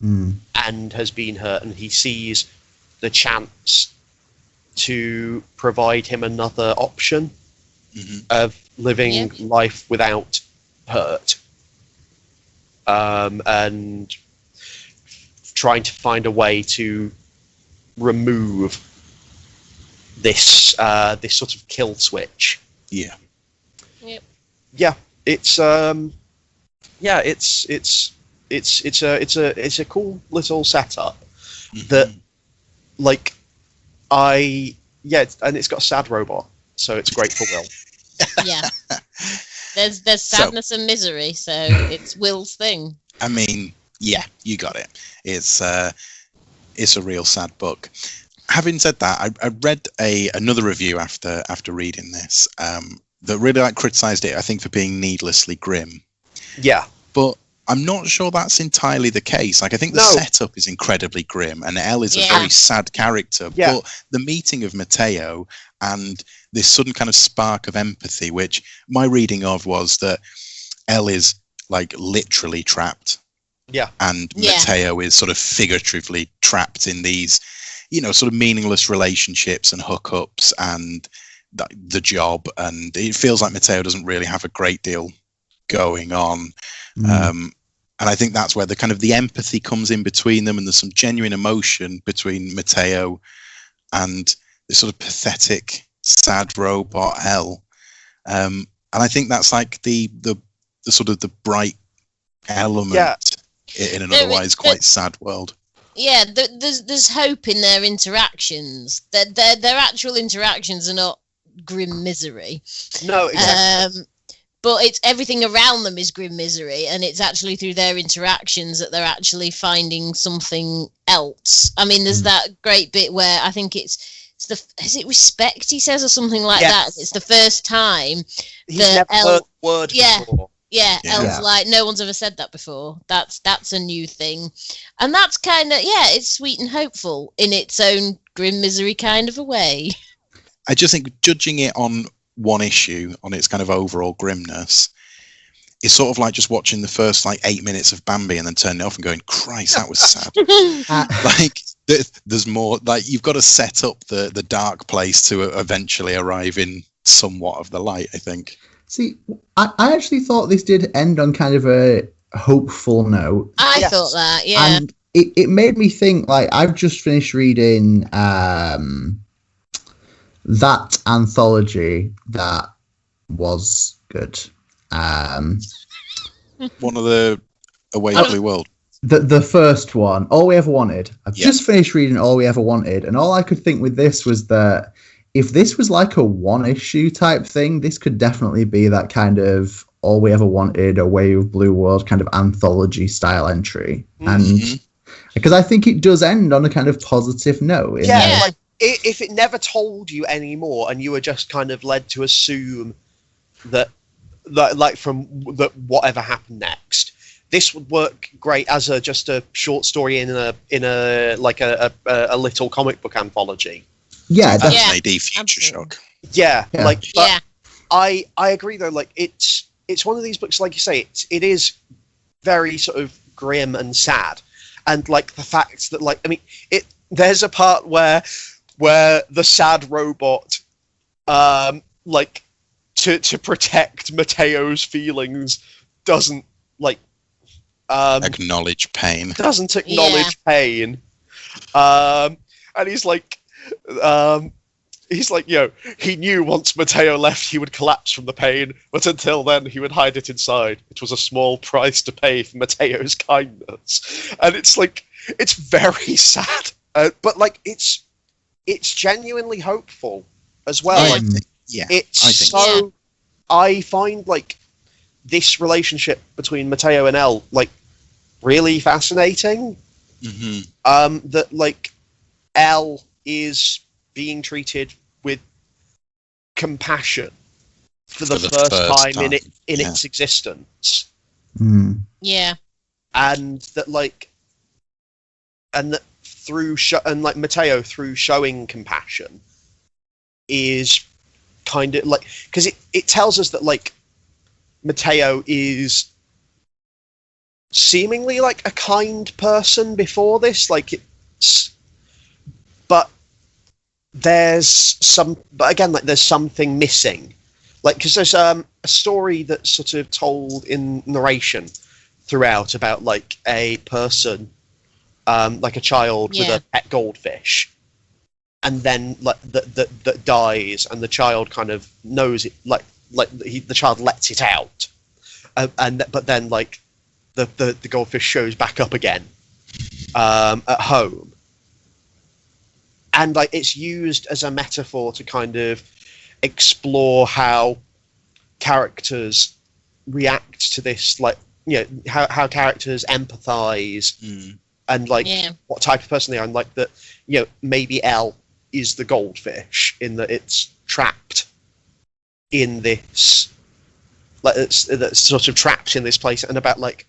and has been hurt, and he sees the chance to provide him another option of living life without hurt, and trying to find a way to remove this sort of kill switch. It's a cool little setup that, like, and it's got a sad robot, so it's great for Will. There's sadness and misery, so it's Will's thing. I mean, yeah, you got it. It's a real sad book. Having said that, I read another review after reading this that really criticised it, I think, for being needlessly grim. Yeah, but I'm not sure that's entirely the case. Like, I think the setup is incredibly grim, and Elle is a very sad character. Yeah. But the meeting of Matteo and this sudden kind of spark of empathy, which my reading of was that Elle is like literally trapped. Yeah. And Matteo is sort of figuratively trapped in these, sort of meaningless relationships and hookups and the job. And it feels like Matteo doesn't really have a great deal going on. And I think that's where the empathy comes in between them, and there's some genuine emotion between Matteo and this sort of pathetic, sad robot Elle. And I think that's like the sort of the bright element in an otherwise quite sad world. Yeah, there's hope in their interactions. Their actual interactions are not grim misery. No, exactly. But it's everything around them is grim misery, and it's actually through their interactions that they're actually finding something else. I mean, there's that great bit where I think is it respect, he says, or something like that. It's the first time he's never heard the word before. Yeah, Elle's like, no one's ever said that before. That's a new thing. And that's kind of, it's sweet and hopeful in its own grim misery kind of a way. I just think judging it on one issue, on its kind of overall grimness, is sort of like just watching the first 8 minutes of Bambi and then turning it off and going, Christ, that was sad. There's more, you've got to set up the dark place to eventually arrive in somewhat of the light, I think. See, I actually thought this did end on kind of a hopeful note. I thought that, yeah. And it made me think, I've just finished reading that anthology that was good. One of the Away to the World. The first one, All We Ever Wanted. I've Yeah. just finished reading All We Ever Wanted, and all I could think with this was that if this was like a one-issue type thing, this could definitely be that kind of All We Ever Wanted, A Way of Blue World kind of anthology style entry. And because I think it does end on a kind of positive note. Yeah, like if it never told you anymore and you were just kind of led to assume that like from that whatever happened next, this would work great as just a short story in a like a little comic book anthology. Yeah, That's Yeah, an AD Future absolutely. Shock. Yeah, Yeah. like but Yeah. I agree though. Like it's one of these books, like you say, it is very sort of grim and sad, and like the fact that like I mean there's a part where the sad robot like to protect Mateo's feelings doesn't like Acknowledge pain. doesn't acknowledge pain, and he's like he knew once Mateo left he would collapse from the pain, but until then he would hide it inside. It was a small price to pay for Mateo's kindness. And it's like, it's very sad, but like it's genuinely hopeful as well. Yeah. Like Yeah, it's I think so I find like this relationship between Mateo and Elle like really fascinating. That like Elle is being treated with compassion for the first time in its existence, Yeah. and that like and that through like Mateo through showing compassion is kind of like, because it tells us that like Mateo is seemingly like a kind person before this, like it's, but there's something missing, like because there's a story that's sort of told in narration throughout about like a person, like a child with a pet goldfish, and then like that dies, and the child kind of knows it, the child lets it out, but then like the goldfish shows back up again at home, and like it's used as a metaphor to kind of explore how characters react to this, like, you know, how characters empathize and like what type of person they are, and like that, you know, maybe Elle is the goldfish in that it's trapped in this, like that's sort of trapped in this place, and about like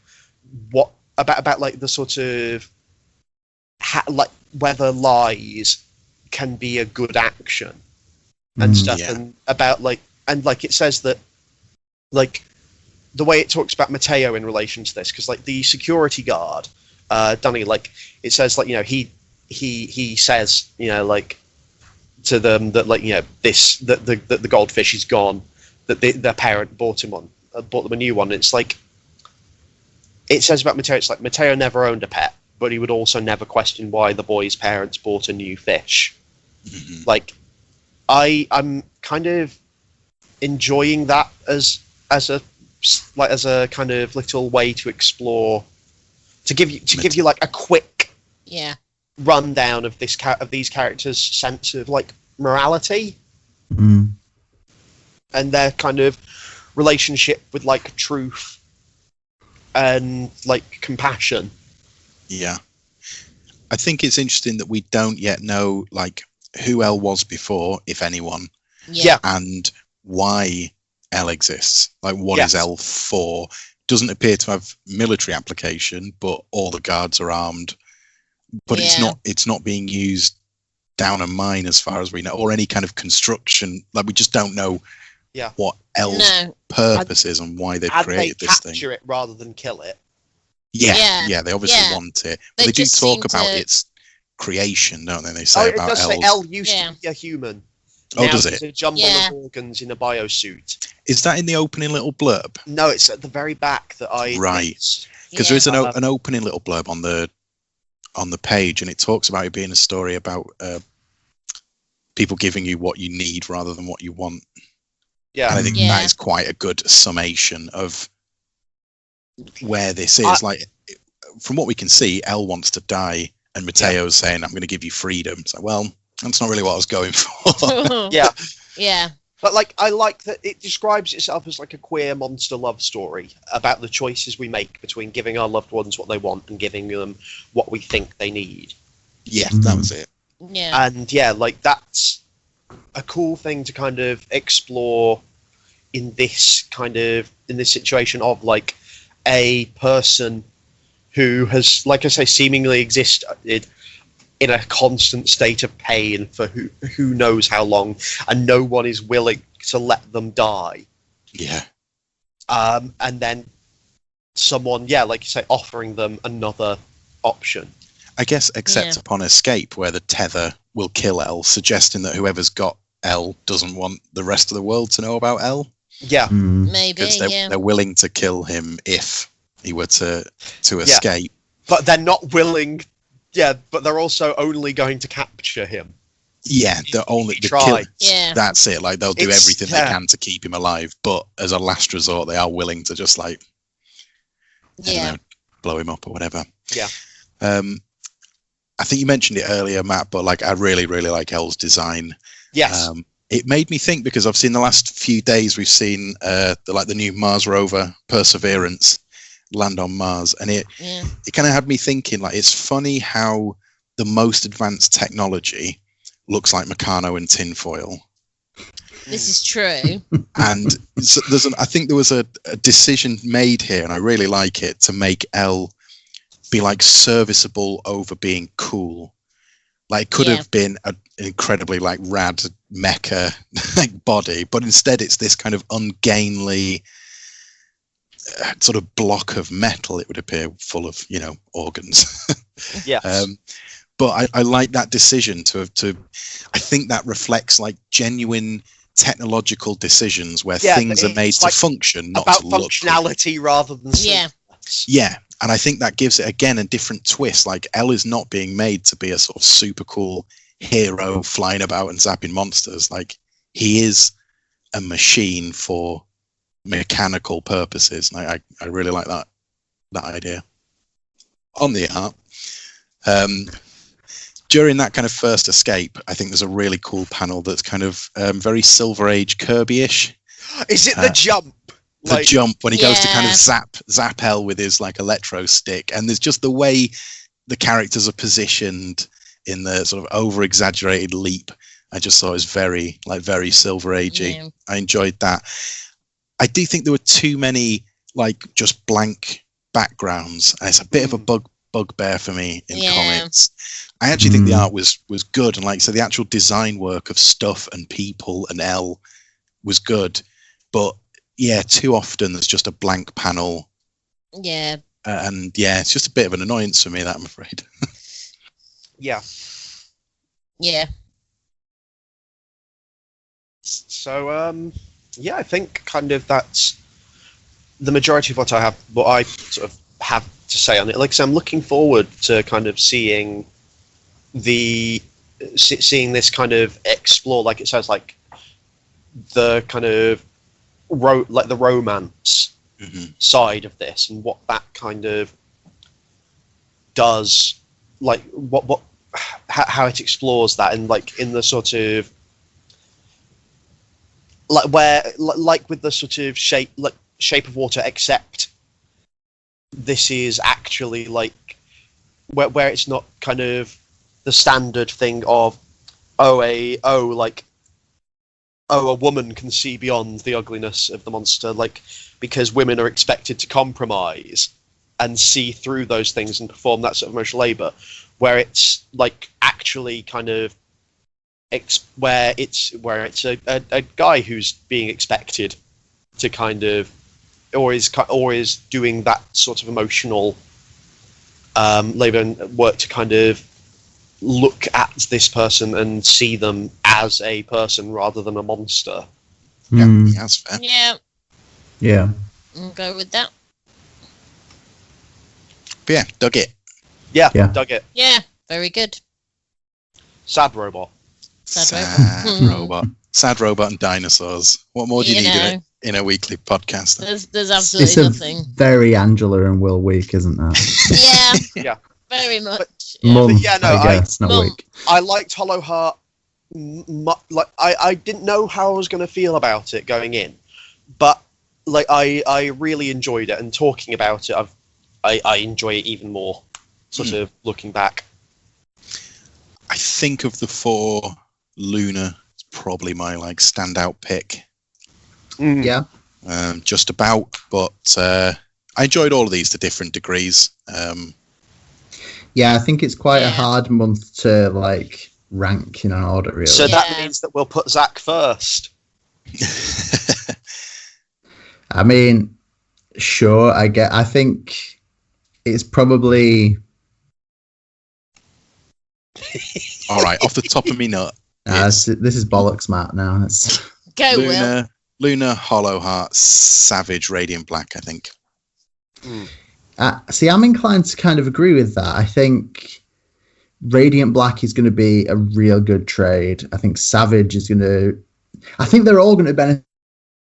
what about like the sort of like whether lies can be a good action and stuff, and about like, and like it says that like the way it talks about Mateo in relation to this, because like the security guard, Dunny, like it says like, you know, he says, you know, like to them that like, you know, this that the goldfish is gone, that their parent bought them a new one. It's like it says about Mateo, it's like Mateo never owned a pet, but he would also never question why the boy's parents bought a new fish. Like I'm kind of enjoying that as a kind of little way to explore, to give you like a quick rundown of these characters' sense of like morality and their kind of relationship with like truth and like compassion. Yeah, I think it's interesting that we don't yet know like who Elle was before, if anyone, and why Elle exists. Like, what is Elle for? Doesn't appear to have military application, but all the guards are armed. But it's not being used down a mine as far as we know, or any kind of construction. Like, we just don't know what Elle's purpose is and why they've created this thing. Capture it rather than kill it. Yeah, they obviously want it. But they do talk about its creation, don't they? They say about Elle. Elle used to be a human. Oh, now does it's it? a jumble of organs in a biosuit. Is that in the opening little blurb? No, it's at the very back that I because there is an opening little blurb on the page, and it talks about it being a story about people giving you what you need rather than what you want. Yeah, and I think that is quite a good summation of where this is. Like, from what we can see, Elle wants to die, and Mateo's saying, "I'm going to give you freedom." So, well, that's not really what I was going for. Yeah. Yeah. But like, I like that it describes itself as like a queer monster love story about the choices we make between giving our loved ones what they want and giving them what we think they need. Yeah, that was it. Yeah. And yeah, like that's a cool thing to kind of explore in this situation of like a person who has, like I say, seemingly existed in a constant state of pain for who knows how long, and no one is willing to let them die. Yeah. And then someone, like you say, offering them another option. I guess, except upon escape, where the tether will kill Elle, suggesting that whoever's got Elle doesn't want the rest of the world to know about Elle. Yeah. Maybe, Because they're willing to kill him if he were to escape. But they're not willing... Yeah, but they're also only going to capture him. Yeah, they're only the try. Yeah. That's it. Like they'll do everything they can to keep him alive, but as a last resort, they are willing to just like, I don't know, blow him up or whatever. Yeah. I think you mentioned it earlier, Matt, but like I really, really like Elle's design. Yes. It made me think because I've seen the last few days we've seen the new Mars rover Perseverance land on Mars, and it kind of had me thinking, like, it's funny how the most advanced technology looks like Meccano and tinfoil. This is true. And so I think there was a decision made here, and I really like it, to make Elle be like serviceable over being cool. Like it could have been an incredibly like rad mecha like body, but instead it's this kind of ungainly sort of block of metal, it would appear, full of, organs. Yeah. But I like that decision to I think that reflects like genuine technological decisions where things are made to function, not about to look functionality rather than Yeah, and I think that gives it again a different twist. Like Elle is not being made to be a sort of super cool hero flying about and zapping monsters. Like he is a machine for mechanical purposes, and I really like that idea. On the art, during that kind of first escape, I think there's a really cool panel that's kind of very Silver Age Kirby-ish. Is it the jump? The jump when he goes to kind of zap Elle with his like electro stick, and there's just the way the characters are positioned in the sort of over exaggerated leap. I just thought it was very Silver Agey. Yeah. I enjoyed that. I do think there were too many like just blank backgrounds, and it's a bit of a bugbear for me in comics. I actually think the art was good, and like so the actual design work of stuff and people and Elle was good, but too often there's just a blank panel. Yeah. And it's just a bit of an annoyance for me, that I'm afraid. Yeah. Yeah. So I think kind of that's the majority of what I sort of have to say on it. Like I said, I'm looking forward to kind of seeing this kind of explore, like it says, like the kind of the romance side of this, and what that kind of does, like how it explores that, and like in the sort of like where like with the sort of Shape of Water, except this is actually like where it's not kind of the standard thing of a woman can see beyond the ugliness of the monster, like because women are expected to compromise and see through those things and perform that sort of emotional labor, where it's like actually kind of where it's a guy who's being expected to kind of or is doing that sort of emotional labor and work to kind of look at this person and see them as a person rather than a monster. Yeah, that's fair. Yeah. I'll go with that. But dug it. Yeah, dug it. Yeah, very good. Sad robot. Sad robot. Sad robot and dinosaurs. What more do you need in it? in a weekly podcast. There's absolutely nothing. Very Angela and Will week, isn't that? Yeah. Yeah. Very much. Month, Yeah, no, I guess, not month. week. I liked Hollow Heart. Like I didn't know how I was going to feel about it going in, but like I really enjoyed it, and talking about it, I enjoy it even more. Sort of looking back. I think of the 4, Luna is probably my standout pick. Yeah. Just about, but I enjoyed all of these to different degrees. Yeah, I think it's quite a hard month to rank in an order, really. So that means that we'll put Zach first. I mean, sure, I think it's probably... All right, off the top of me nut. This is bollocks, Matt, now. Go, Will. Luna, Hollow Heart, Savage, Radiant Black, I think. See, I'm inclined to kind of agree with that. I think Radiant Black is going to be a real good trade. I think Savage is going to... I think they're all going to benefit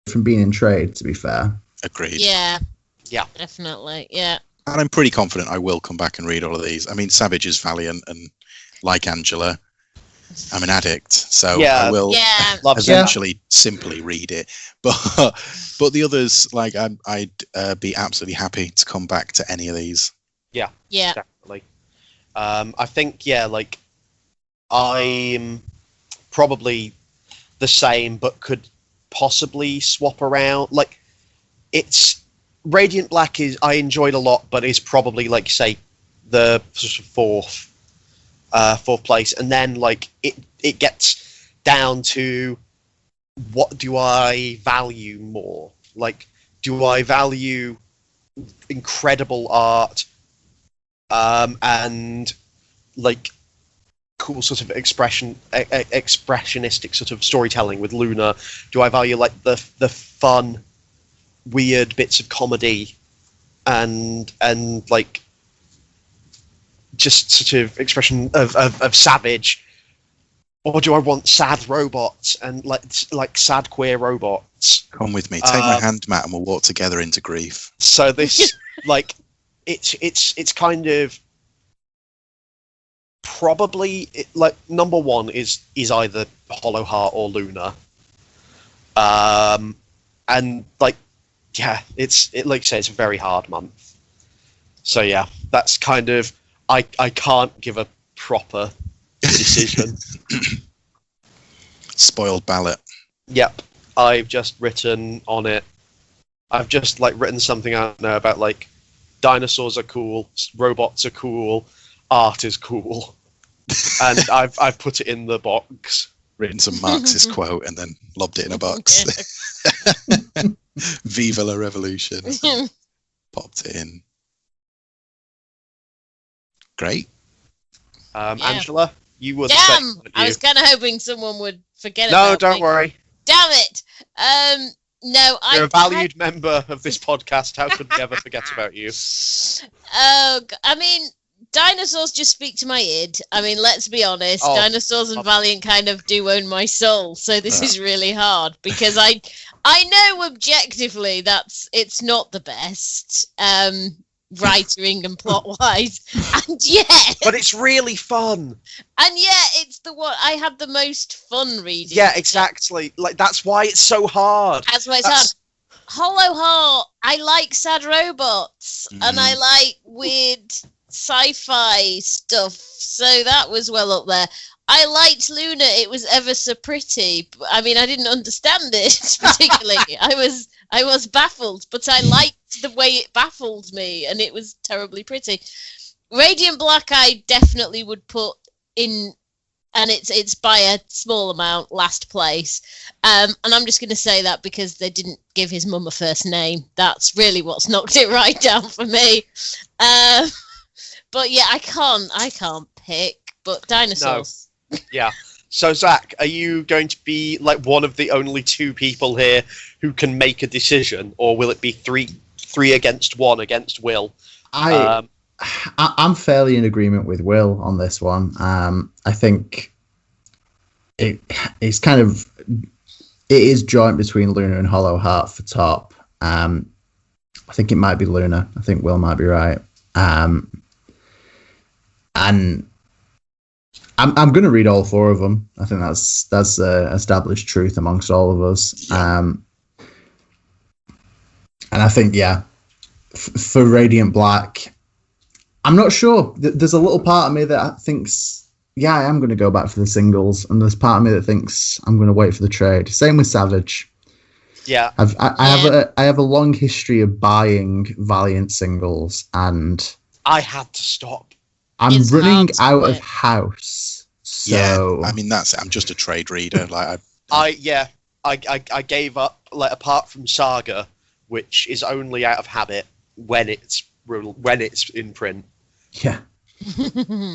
from being in trade, to be fair. Agreed. Yeah. Yeah. Definitely, yeah. And I'm pretty confident I will come back and read all of these. I mean, Savage is Valiant, and like Angela, I'm an addict, so I will eventually simply read it. But the others, I'd be absolutely happy to come back to any of these. Yeah, yeah, definitely. I think I'm probably the same, but could possibly swap around. It's Radiant Black is I enjoyed a lot, but is probably say the sort of fourth place, and then it gets down to what do I value more? Do I value incredible art and cool sort of expressionistic sort of storytelling with Luna? Do I value the fun, weird bits of comedy and just sort of expression of Savage, or do I want sad robots and sad queer robots? Come with me, take my hand, Matt, and we'll walk together into grief. So this it's kind of probably number one is either Hollow Heart or Luna, and it's like you say, it's a very hard month. So yeah, that's kind of I can't give a proper decision. Spoiled ballot. Yep, I've just written on it. I've just written something out now about dinosaurs are cool, robots are cool, art is cool, and I've put it in the box. Written some Marxist quote and then lobbed it in a box. Viva la revolution. Popped it in. Great. Angela, you were Damn! I was kind of hoping someone would forget No, about don't me. worry. Damn it! No, You're a valued member of this podcast. How could we ever forget about you? Oh, I mean, dinosaurs just speak to my id. I mean, let's be honest. Oh. Dinosaurs and Valiant kind of do own my soul, so this is really hard because I know objectively it's not the best. Writing and plot wise, and yet, but it's really fun, and yet it's the one I had the most fun reading. Yeah, exactly. That's why it's so hard. That's why it's hard. Hollow Heart, I like sad robots and I like weird sci-fi stuff, so that was well up there. I liked Luna; it was ever so pretty. I mean, I didn't understand it particularly. I was baffled, but I liked the way it baffled me, and it was terribly pretty. Radiant Black, I definitely would put in, and it's by a small amount, last place. And I'm just going to say that because they didn't give his mum a first name. That's really what's knocked it right down for me. But yeah, I can't pick. But dinosaurs. No. Yeah. So Zach, are you going to be one of the only two people here who can make a decision, or will it be three against one against Will? I'm fairly in agreement with Will on this one. I think it's kind of it is joint between Luna and Hollow Heart for top. I think it might be Luna. I think Will might be right. And I'm going to read all 4 of them. I think that's established truth amongst all of us. And I think, for Radiant Black, I'm not sure. There's a little part of me that thinks, I am going to go back for the singles, and there's part of me that thinks I'm going to wait for the trade. Same with Savage. Yeah, I have a long history of buying Valiant singles, and I had to stop. I'm It's running hard to out of quit. house. So Yeah, I mean that's it. I'm just a trade reader. Like I gave up, like, apart from Saga, which is only out of habit when it's in print, yeah,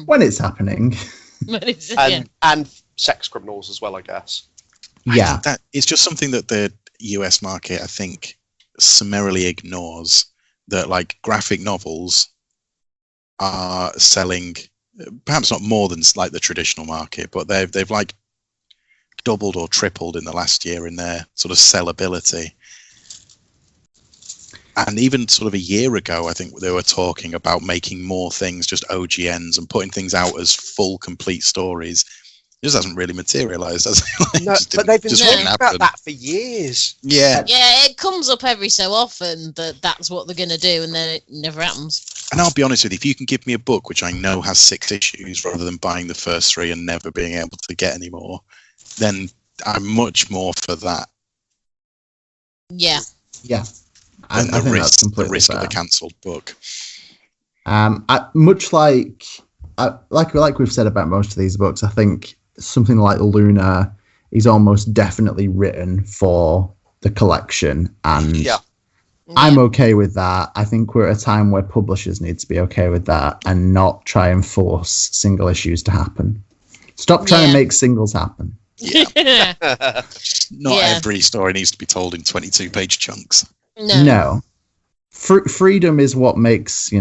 when it's happening, But it's, and Sex Criminals as well, I guess. I yeah, think that it's just something that the US market, I think, summarily ignores. That like graphic novels are selling, perhaps not more than like the traditional market, but they've like doubled or tripled in the last year in their sort of sellability. And even sort of a year ago, I think they were talking about making more things just OGNs and putting things out as full, complete stories. It just hasn't really materialized, has it? No, Just but they've been just talking didn't about happen. that for years. Yeah, yeah, it comes up every so often that that's what they're going to do, and then it never happens. and I'll be honest with you, if you can give me a book which I know has 6 issues rather than buying the first 3 and never being able to get any more, then I'm much more for that Yeah. yeah. I than think the that's risk, completely of fair. a cancelled book. Much like we've said about most of these books, I think something like Luna is almost definitely written for the collection, and Yeah. I'm okay with that. I think we're at a time where publishers need to be okay with that and not try and force single issues to happen. Stop trying to make singles happen. Yeah, Yeah. not Yeah. every story needs to be told in 22-page chunks. No. Freedom is what makes,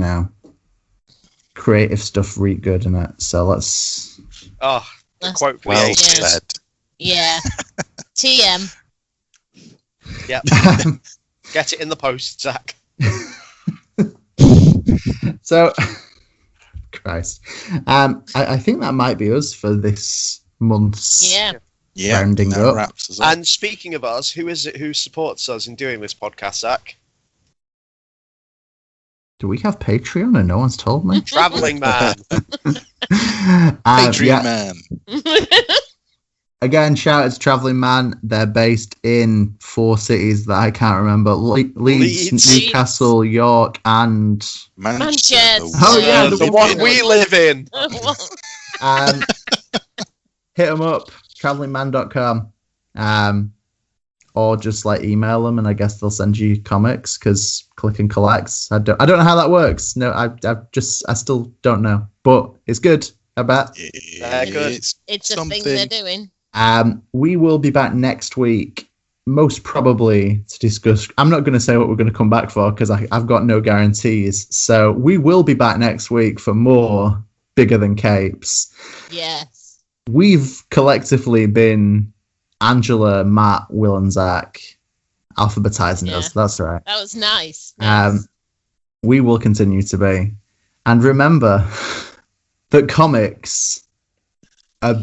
creative stuff read good in it. So let's... Oh, the That's- quote for Well the ages. said. Yeah. TM. Yep. Get it in the post, Zach. So, Christ. I think that might be us for this month's Yeah. Yeah, rounding that up. wraps us up. And speaking of us, who is it who supports us in doing this podcast, Zach? Do we have Patreon and no one's told me? Traveling Man. Patreon Yeah. man. Again, shout out to Travelling Man. They're based in 4 cities that I can't remember. Leeds, Leeds. Newcastle, York, and... Manchester. Oh, yeah, the the one one we live in. Hit them up, travelingman.com. Or just like email them and I guess they'll send you comics because click and collects. I don't know how that works. No, I still don't know, but it's good. I bet. Good. It's a Something. thing they're doing. We will be back next week, most probably to discuss. I'm not going to say what we're going to come back for because I've got no guarantees. So we will be back next week for more Bigger Than Capes. Yes. We've collectively been Angela, Matt, Will, and Zach alphabetizing us. That's right. That was nice. Nice. We will continue to be. And remember that comics are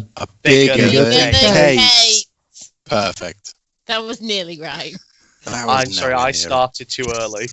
Bigger Bigger than than Capes. Capes. Perfect. That was nearly right. That was I'm sorry, nowhere I near it. started too early.